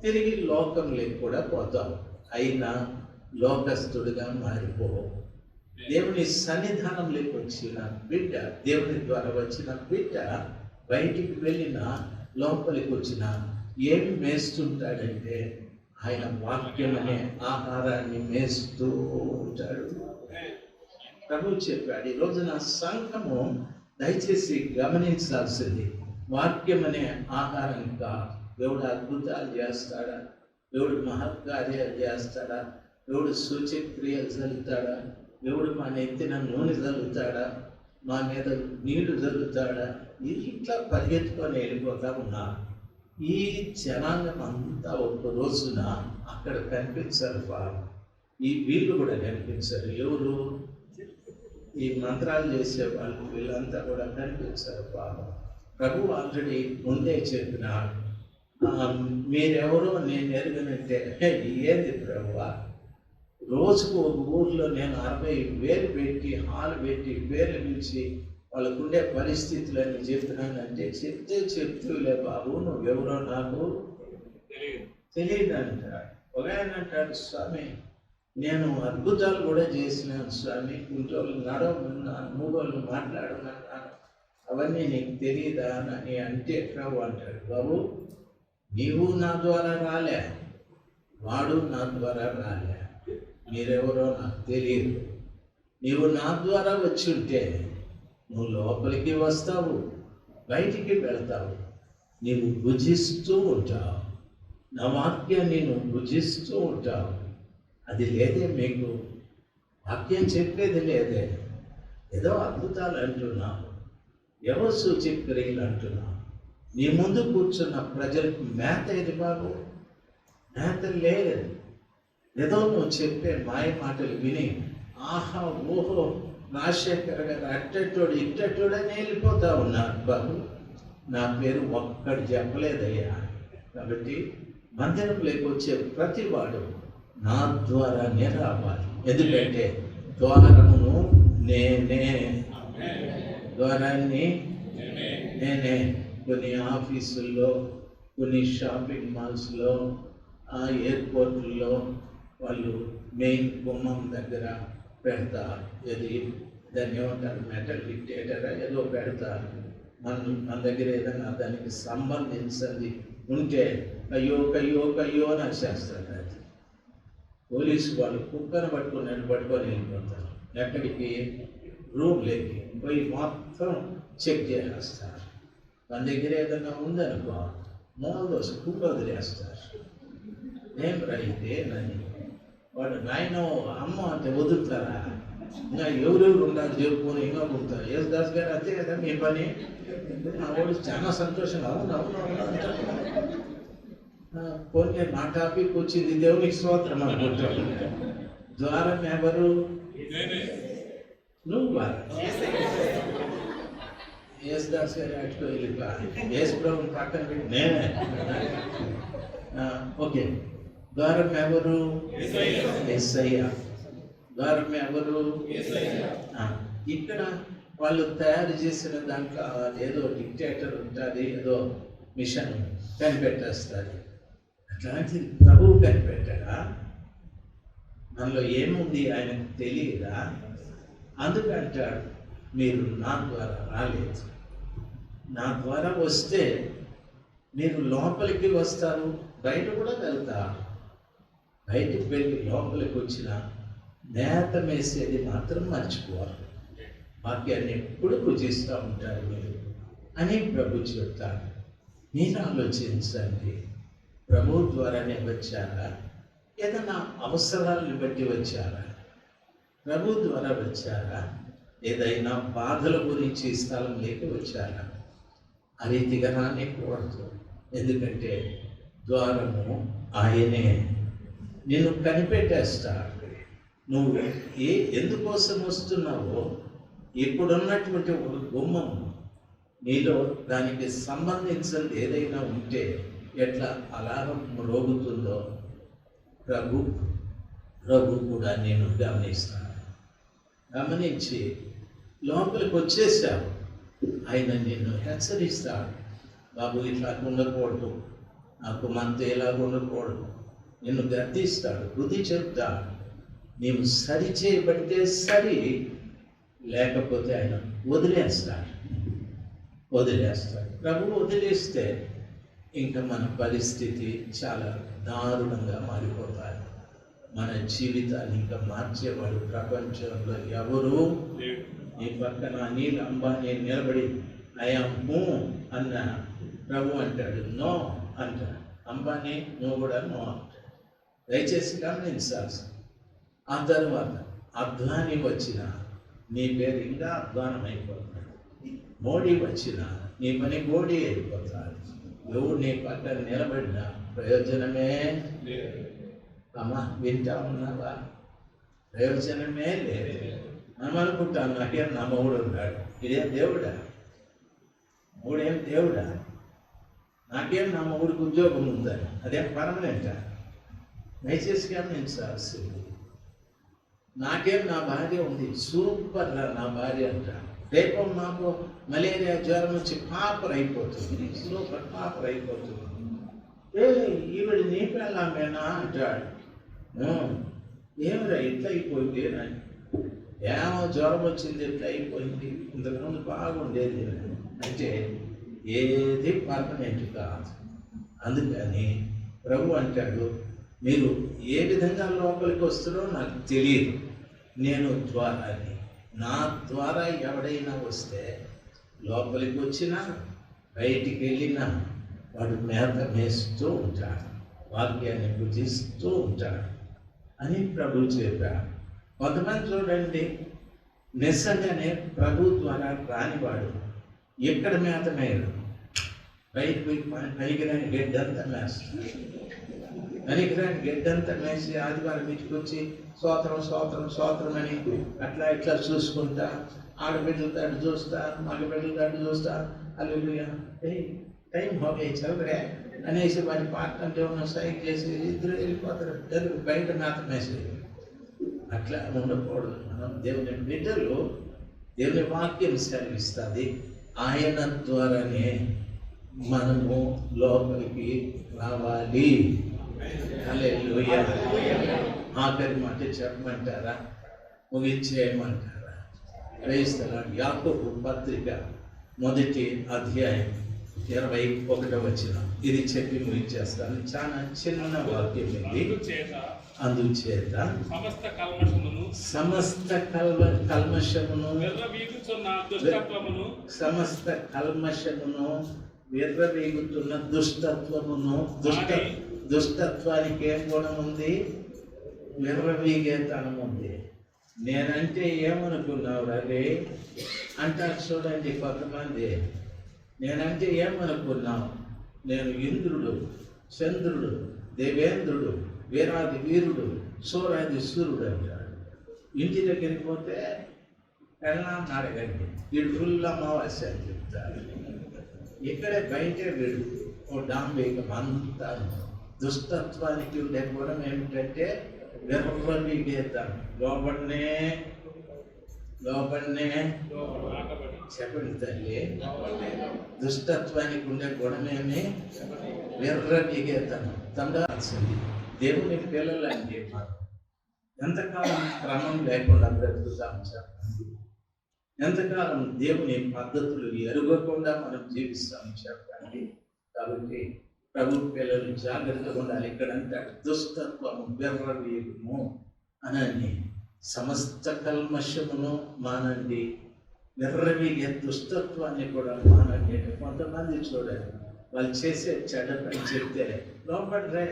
తిరిగి లోకంలోకి కూడా పోతావు, అయినా లోకస్తుడిగా మారిపోవు. దేవుని సన్నిధానంలోకి వచ్చిన బిడ్డ, దేవుని ద్వారా వచ్చిన బిడ్డ బయటికి వెళ్ళిన లోపలికి వచ్చిన ఏమి మేస్తుంటాడంటే, ఆయన వాక్యం అనే ఆహారాన్ని మేస్తూ ఉంటాడు. ప్రభు చెప్పాడు. ఈరోజు నా సంఘము దయచేసి గమనించాల్సింది, వాక్యం అనే ఆహారం కాదు. దేవుడు అద్భుతాలు చేస్తాడా? దేవుడు మహత్కార్యాలు చేస్తాడా? దేవుడు సూచక్రియలు జరుగుతాడా? దేవుడు మా నెత్తిన నూనె జరుగుతాడా? మా మీద నీళ్లు జరుగుతాడా? ఇట్లా పరిగెత్తుకొని వెళ్ళిపోతా ఉన్నా. ఈ జనాంగం అంతా ఒక్క రోజున అక్కడ కనిపించారు. ఈ వీళ్ళు కూడా కనిపించారు. ఎవరు? ఈ మంత్రాలు చేసేవాళ్ళు, వీళ్ళంతా కూడా కనిపించారు. ప్రభు ఆల్రెడీ ముందే చెప్పినాడు, మీరెవరో నేను ఎరగనంటే, ఏంది ప్రభువా, రోజుకు ఒక ఊర్లో నేను 60,000 పెట్టి హాల్ పెట్టి పేర్లు పిలిచి వాళ్ళకుండే పరిస్థితులన్నీ చెప్తున్నానంటే, చెప్తూలే బాబు, నువ్వెవరో నాకు తెలియదు అంటాడు. ఒక ఆయన అంటాడు, స్వామి నేను అద్భుతాలు కూడా చేసినాను స్వామి, ఇంట్లో నడవమన్నాను, మూగోళ్ళు మాట్లాడమన్నాను, అవన్నీ నీకు తెలియదా అని అంటే ప్రభు అంటాడు, బాబు నీవు నా ద్వారా రాలే, వాడు నా ద్వారా రాలే, మీరెవరో నాకు తెలియదు. నీవు నా ద్వారా వచ్చి ఉంటే నువ్వు లోపలికి వస్తావు, బయటికి వెళ్తావు, నీవు భుజిస్తూ ఉంటావు, నా వాక్యాన్ని నువ్వు భుజిస్తూ ఉంటావు. అది లేదే, మీకు వాక్యం చెప్పేది లేదే. ఏదో అద్భుతాలు అంటున్నావు, ఏవో సూచక్రియలు అంటున్నావు. నీ ముందు కూర్చున్న ప్రజలకు మేత ఏది బాబు? మేత లేదు. ఏదో నువ్వు చెప్పే మాయ మాటలు విని ఆహా ఓహో రాజశేఖర్ గారు అట్టెట్టోడు ఇట్టెట్టోడు అని వెళ్ళిపోతా ఉన్నారు బాబు. నా పేరు ఒక్కడు చెప్పలేదయ్యా. కాబట్టి మందిరంలోకి వచ్చే ప్రతి వాడు నా ద్వారానే రావాలి. ఎందుకంటే ద్వారమును నేనే, ద్వారాన్ని నేనే. కొన్ని ఆఫీసుల్లో, కొన్ని షాపింగ్ మాల్స్లో, ఎయిర్పోర్ట్లో వాళ్ళు మెయిన్ గుమ్మం దగ్గర పెడతారు. దాన్ని ఏమంటారు, మెటల్ డిక్టేటరా ఏదో పెడతారు. మన దగ్గర ఏదైనా దానికి సంబంధించింది ఉంటే కయ్యో కయ్యో కయ్యో అని చేస్తారు. అది పోలీసు వాళ్ళు కుక్కను పట్టుకొని వెళ్ళిపోతారు. ఎక్కడికి? రూమ్లోకి పోయి మొత్తం చెక్ చేసేస్తారు. మన దగ్గర ఏదైనా ఉందనుకో మూలదోసి కుక్క వదిలేస్తారు. ఏం రైతే నన్ను వాడు నాయన అమ్మ అంటే వదులుతారా? ఇంకా ఎవరెవరు ఉండాలి చెప్పుకొని ఇంకా ఉంటారు. యేసుదాస్ గారు అంతే కదా మీ పని. నా వాడు చాలా సంతోషంగా అవును అంటారు. కొన్ని నా టాపిక్ వచ్చింది, దేవునికి స్తోత్రం అనుకుంటాడు. ద్వారం ఎవరు? నువ్వు బాగా యేసుదాస్ గారు అటుకు వెళ్ళిపా, యేసు ప్రభుని పక్కన పెట్టి నేనే. ఓకే, ద్వారం ఎవరు? యేసయ్య. ద్వారం ఎవరు? ఇక్కడ వాళ్ళు తయారు చేసిన దాంట్లో ఏదో డిక్టేటర్ ఉంటుంది, ఏదో మిషన్ కనిపెట్టేస్తారు. అట్లాంటిది ప్రభువు కనిపెట్టాడా? మనలో ఏముంది ఆయనకు తెలియదా? అందుకంటాడు మీరు నా ద్వారా రాలేదు. నా ద్వారా వస్తే మీరు లోపలికి వస్తారు, బయట కూడా వెళ్తారు. బయటికి వెళ్ళి లోపలికి వచ్చిన నేత వేసేది మాత్రం మర్చిపోవాలి. వాక్యాన్ని ఎప్పుడు పూజిస్తూ ఉంటారు మీరు అని ప్రభు చెప్తారు. మీరు ఆలోచించండి, ప్రభు ద్వారానే వచ్చారా? ఏదైనా అవసరాలను బట్టి వచ్చారా? ప్రభు ద్వారా వచ్చారా? ఏదైనా బాధల గురించి స్థలం లేక వచ్చారా? ఆ రీతిగా రానికూడదు. ఎందుకంటే ద్వారము ఆయనే. నిన్ను కనిపెట్టేస్తాడు. నువ్వు ఎందుకోసం వస్తున్నావో ఇప్పుడున్నటువంటి ఒక గుమ్మం నీలో దానికి సంబంధించినది ఏదైనా ఉంటే ఎట్లా అలారం రోగుతుందో ప్రభు కూడా నేను గమనిస్తాను. గమనించి లోపలికి వచ్చేసావు, ఆయన నిన్ను హెచ్చరిస్తాడు. బాబు ఇట్లా ఉండకూడదు, నాకు మనతో ఎలా ఉండకూడదు, నిన్ను గర్దిస్తాడు, బుద్ధి చెప్తాడు. నీవు సరి చేయబడితే సరి, లేకపోతే ఆయన వదిలేస్తాడు. ప్రభు వదిలేస్తే ఇంకా మన పరిస్థితి చాలా దారుణంగా మారిపోతాయి. మన జీవితాన్ని ఇంకా మార్చేవాడు ప్రపంచంలో ఎవరు? నీ పక్కన అనిల్ అంబానీ నిలబడి ఐఎమ్ అన్న ప్రభు అంటాడు నో అంటాడు. అంబానీ నువ్వు కూడా నో అంటాడు. దయచేసి గమనించాల్సి. ఆ తర్వాత అధ్వాని వచ్చిన నీ పేరు ఇంకా అధ్వానం అయిపోతాడు. మోడీ వచ్చిన నీ పని మోడీ అయిపోతాడు. నువ్వు నీ పక్కన నిలబడిన ప్రయోజనమే. అమ్మా వింటా ఉన్నావా? ప్రయోజనమే లేదు. మనం అనుకుంటాం నాకేం నా మొగుడు ఉన్నాడు, ఇదేం దేవుడా? మూడేం దేవుడా? నాకేం నా మొగుడికి ఉద్యోగం ఉందని, అదేం పర్మనెంటా? దయచేసి గమనించాల్సింది. నాకేం నా భార్య ఉంది, సూపర్ నా భార్య అంట. రేపు మాకు మలేరియా జ్వరం వచ్చి పాపర్ అయిపోతుంది, సూపర్ పాపర్ అయిపోతుంది. ఈవిడ నీ పిల్లమేనా అంటాడు. ఏమిరా ఇట్లా అయిపోయింది అని. ఏమో జ్వరం వచ్చింది, ఇట్లా అయిపోయింది, ఇంతకుముందు బాగుండేది అంటే ఏది పర్మనెంట్ కాదు. అందుకని ప్రభు అంటాడు, మీరు ఏ విధంగా లోపలికి వస్తారో నాకు తెలియదు, నేను ద్వారాన్ని. నా ద్వారా ఎవడైనా వస్తే లోపలికి వచ్చినా బయటికి వెళ్ళినా వాడు మేత మేస్తూ ఉంటాడు, వాక్యాన్ని భుజిస్తూ ఉంటాడు అని ప్రభు చెప్పాడు. కొంతమంది చూడండి, నిజంగానే ప్రభు ద్వారా రానివాడు ఎక్కడ మేత మేయడు, బయటకు పైకి రాని గడ్డంతా మేస్తాడు. పనికిరాని గడ్డంతా మేసి ఆదివారం ఇంటికొచ్చి స్తోత్రం స్తోత్రం స్తోత్రం అని అట్లా ఇట్లా చూసుకుంటా, ఆడబిడ్డలు దాటి చూస్తా, మగబిడ్డలు దాటి చూస్తా, హల్లెలూయా టైం హోగే చదువురే అనేసి వారి పాట అంటే ఉన్న సైక్ చేసి ఇద్దరు వెళ్ళిపోతారు, ఇద్దరు బయట మేత మేసి. అట్లా ఉండకూడదు. మనం దేవుని బిడ్డలు, దేవుని వాక్యం సెలవిస్తుంది, ఆయన ద్వారానే మనము లోపలికి రావాలి. హల్లెలూయా. ఆఖరి మాట చెప్పమంటారా, ముగించేయమంటారా? క్రైస్తవులు యాకోబు పత్రిక 1వ అధ్యాయం 21వ వచనం, ఇది చెప్పి ముగించేస్తాను. చాలా చిన్న వాక్యం ఇది. అందుచేత సమస్త కల్మషమును విర్రవీగుతున్న దుష్టత్వమును, దుష్టత్వానికి ఏం గుణం ఉంది? విర్రవీగేతనం ఉంది. నేనంటే ఏమనుకున్నావు రే అంటారు చూడండి కొంతమంది. నేనంటే ఏమనుకున్నావు? నేను ఇంద్రుడు, చంద్రుడు, దేవేంద్రుడు, వీరాది వీరుడు, సూరాది సూర్యుడు అంటాడు. ఇంటి దగ్గరికి పోతే వెళ్ళాం అడగండి, వీడు ఫుల్ అమావాస్య అని చెప్తారు. ఇక్కడే బయటే వీడు ఓ డాంబేకం అంతా. దుష్టత్వానికి ఉండే గుణం ఏమిటంటే విర్రవీగేతనం. లోపలనే చెప్పండి తల్లి. దుష్టత్వానికి ఉండే గుణమేమి? విర్రవీగేతనం. తండాల్సింది. దేవుని పిల్లలంటే ఎంతకాలం క్రమం లేకుండా బ్రతుకుతాం చెప్పండి? ఎంతకాలం దేవుని పద్ధతులు ఎరుగకుండా మనం జీవిస్తాం చెప్పండి? కాబట్టి ప్రభు పిల్లలు జాగ్రత్తగా ఉండాలి. ఇక్కడ అంటాడు దుష్టత్వము విర్రవీగుము అని. సమస్త కల్మషమును మానండి, విర్రవీగే దుష్టత్వాన్ని కూడా మానండి. కొంతమంది చూడండి, వాళ్ళు చేసే చెడ్డ పని చెప్తే లోపడ్రే,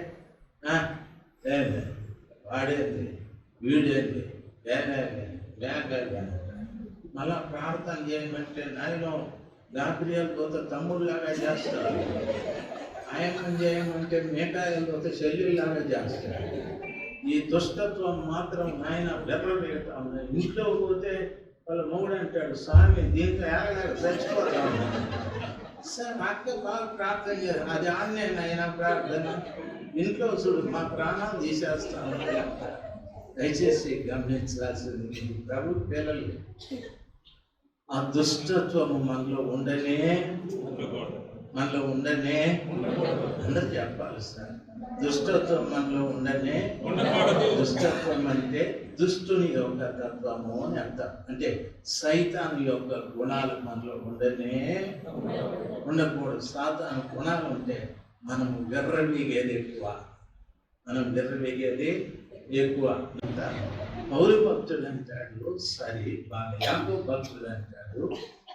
వాడేది వీడేది వేగ మళ్ళా ప్రార్థన చేయమంటే నాయన గాబ్రియల్ పోతే తమ్ముళ్ళలాగా చేస్తాడు, ఆయనం చేయమంటే మేకాయలు పోతే చెల్లిలాగా చేస్తాడు. ఈ దుష్టత్వం మాత్రం ఆయన విర్రవీగుతా ఉన్నాయి. ఇంట్లో పోతే వాళ్ళ మొగుడు అంటాడు, స్వామి దీంట్లో ఏగలేక చచ్చిపోతాము సార్. అక్క బాగా ప్రార్థన చేయాలి, అది ఆన్లైన్ అయినా ప్రార్థన. ఇంట్లో చూడు మా ప్రాణాలు తీసేస్తాను. దయచేసి గమనించాల్సింది ప్రభు పిల్లలు, ఆ దుష్టత్వము మనలో ఉండనే అందరు చెప్పాలి సార్. దుష్టత్వం మనలో ఉండనే. దుష్టత్వం అంటే దుష్టుని యొక్క తత్వము అని అర్థం. అంటే సైతాను యొక్క గుణాలు మనలో ఉండకూడదు. సాతాను గుణాలు ఉంటే మనం విర్రవీగేది ఎక్కువ. పౌలు భక్తుడు అంటాడు, సరే బాగా యాకోబు భక్తుడు అంటాడు,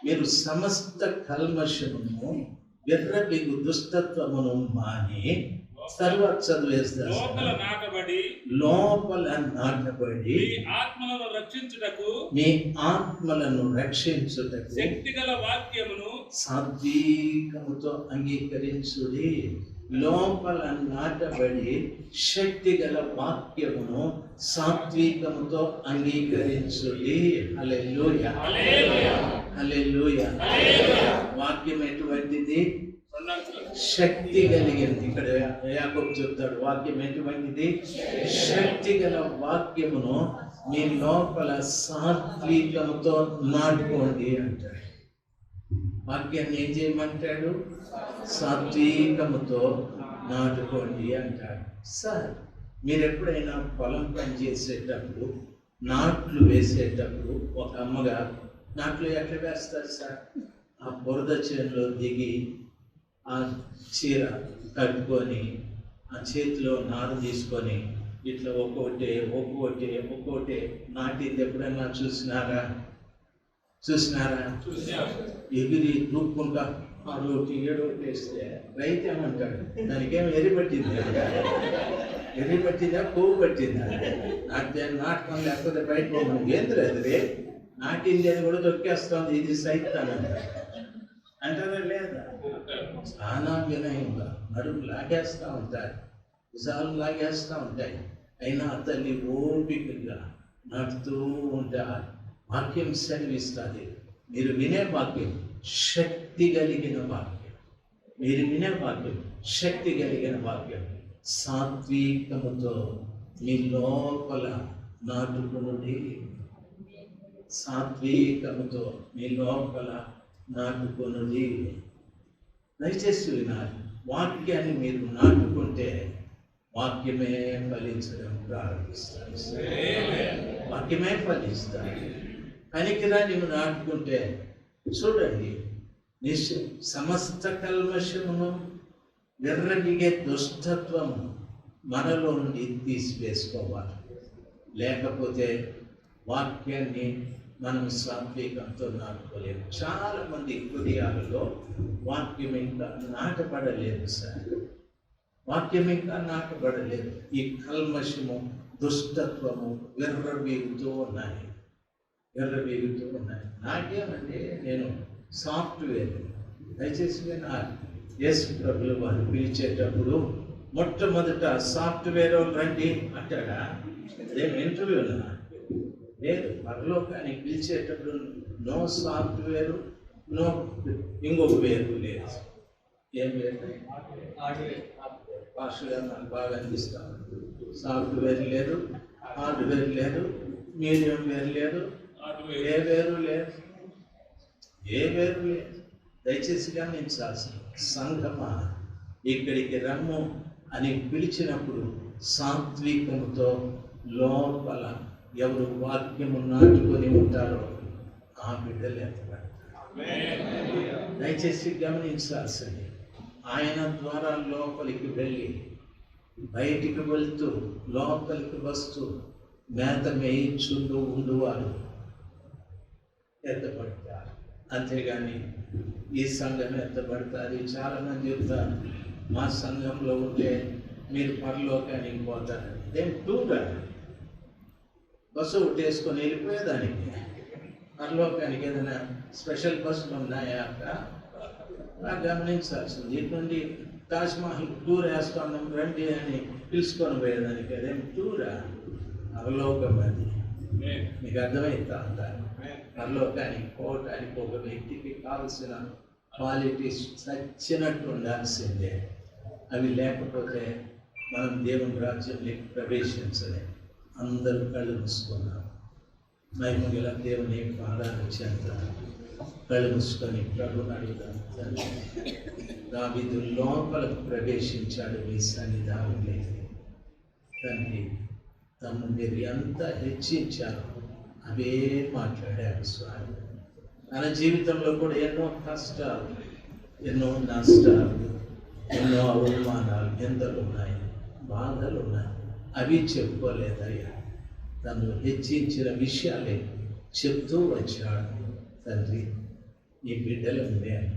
మీరు సమస్త కల్మషమును విర్రవీగు దుష్టత్వమును మాని తర్వాత చదివేస్తారు. లోపల నాటబడి మీ ఆత్మలను రక్షించుటకు శక్తిగల వాక్యమును సాత్వికముతో అంగీకరించుడి. లోపల నాటబడి శక్తిగల వాక్యమును సాత్వికముతో అంగీకరించుడి. హల్లెలూయా, హల్లెలూయా. వాక్యం ఎటువంటిది? శక్తి కలిగింది. ఇక్కడ యాకోబు చెప్తాడు, వాక్యం ఎటువంటిది? శక్తి గల వాక్యమును మీ లోపల సాత్వికముతో నాటుకోండి అంటాడు. వాక్యాన్ని ఏం చేయమంటాడు? సాత్వికముతో నాటుకోండి అంటాడు. సార్, మీరు ఎప్పుడైనా పొలం పని చేసేటప్పుడు, నాట్లు వేసేటప్పుడు, ఒక అమ్మగా నాట్లు ఎట్లా వేస్తారు సార్? ఆ బురద చేనులో దిగి ఆ చీర కట్టుకొని ఆ చేతిలో నారు తీసుకొని ఇట్లా ఒక్కొక్కటి నాటింది ఎప్పుడైనా చూసినారా? ఎగిరి దూక్కుంటా ఆ రోటి ఏడోటి వేస్తే రైతు ఏమంటాడు? దానికేమో ఎర్రిపట్టిందా కొవ్వు పట్టిందా? నాటుకొని లేకపోతే బయట పోమని ఏంద్ర ఎదురే నాటింది అని కూడా దొక్కేస్తుంది. ఇది సైతాన్ అంటారా లేదా? చాలా వినయంగా నడుము లాగేస్తూ ఉంటారు. భుజాలు లాగేస్తూ ఉంటాయి. అయినా తల్లి ఓపికగా నాటుతూ ఉంటారు. వాక్యం సెలవిస్తుంది. మీరు వినే వాక్యం శక్తి కలిగిన వాక్యం. మీరు వినే వాక్యం శక్తి కలిగిన వాక్యం. సాత్వికముతో మీ లోపల నాటుకునుడి. సాత్వికముతో మీ లోపల నాటుకునుడి. దయచేసి వినాలి. వాక్యాన్ని మీరు నాటుకుంటే వాక్యమే ఫలించడం ప్రారంభిస్తారు. వాక్యమే ఫలిస్తారు. పనికిరాని నాటుకుంటే చూడండి, సమస్త కల్మషమును ఎర్రగిగే దుష్టత్వము మనలో నుండి తీసివేసుకోవాలి. లేకపోతే వాక్యాన్ని మనం సాత్వికంతో నాటుకోలేము. చాలామంది హృదయాలలో వాక్యం ఇంకా నాటపడలేదు సార్. వాక్యం ఇంకా నాటపడలేదు. ఈ కల్మషము దుష్టత్వము ఎర్రబీగుతూ ఉన్నాయి. నాకేమంటే నేను సాఫ్ట్వేర్. దయచేసి వినాలి. యేసు ప్రభులు వారు పిలిచేటప్పుడు మొట్టమొదట సాఫ్ట్వేర్ రండి అంటాడా? అదేం ఇంటర్వ్యూనా? లేదు. పరలోకానికి పిలిచేటప్పుడు నో సాఫ్ట్వేరు, నో ఇంకొక వేరు లేదు. ఏం లేదు? పాస్టర్ గారు నాకు బాగా అనిపిస్తాను. సాఫ్ట్వేర్ లేదు, హార్డ్వేర్ లేదు, మీడియం వేరు లేదు, ఏ వేరు లేదు. దయచేసి గమనించాల్సిన సంఘమా, ఇక్కడికి రమ్ము అని పిలిచినప్పుడు సాత్వికముతో లోపల ఎవరు వాక్యము నాటుకొని ఉంటారో ఆ బిడ్డలు ఎత్తబడతారు. దయచేసి గమనించాల్సింది, ఆయన ద్వారా లోపలికి వెళ్ళి బయటికి వెళ్తూ లోపలికి వస్తూ మేత మేయించుంటూ ఉండువారు ఎత్తబడతారు. అంతేగాని ఈ సంఘం ఎత్తబడతారు. చాలామంది చెప్తారు, మా సంఘంలో ఉంటే మీరు పరలోకానికి పోతారు. ఇదేం టూరా? బస్సు ఉట్టేసుకొని వెళ్ళిపోయేదానికి. పరలోకానికి ఏదైనా స్పెషల్ బస్సులు ఉన్నాయా? గమనించాల్సింది. ఇటు నుండి తాజ్మహల్ టూర్ వేస్తున్నాం రండి అని పిలుచుకొని పోయేదానికి అదేం టూరా? పరలోకం అది. మీకు అర్థమైతా ఉంటారు. పరలోకానికి పోవటానికి ఒక వ్యక్తికి కావలసిన క్వాలిటీస్ చచ్చినట్టు ఉండాల్సిందే. అవి లేకపోతే మనం దేవుని రాజ్యంలోకి ప్రవేశించలే. అందరూ కళ్ళు మూసుకున్నాం. మహిమగల దేవుని పాదాల చెంత కళ్ళు మూసుకొని ప్రభుని అడుగుదాం. దావీదు లోపలకు ప్రవేశించాడు మీ సన్నిధానంలోకి. తండ్రి, తను మీరు ఎంత హెచ్చించారో అవే మాట్లాడారు స్వామి. తన జీవితంలో కూడా ఎన్నో కష్టాలు, ఎన్నో నష్టాలు, ఎన్నో అవమానాలు, నిందలు ఉన్నాయి, బాధలు ఉన్నాయి. అవి చెప్పుకోలేదయ్యా. తను హెచ్చించిన విషయాలే చెప్తూ వచ్చాడు. తండ్రి, ఈ బిడ్డలు మేము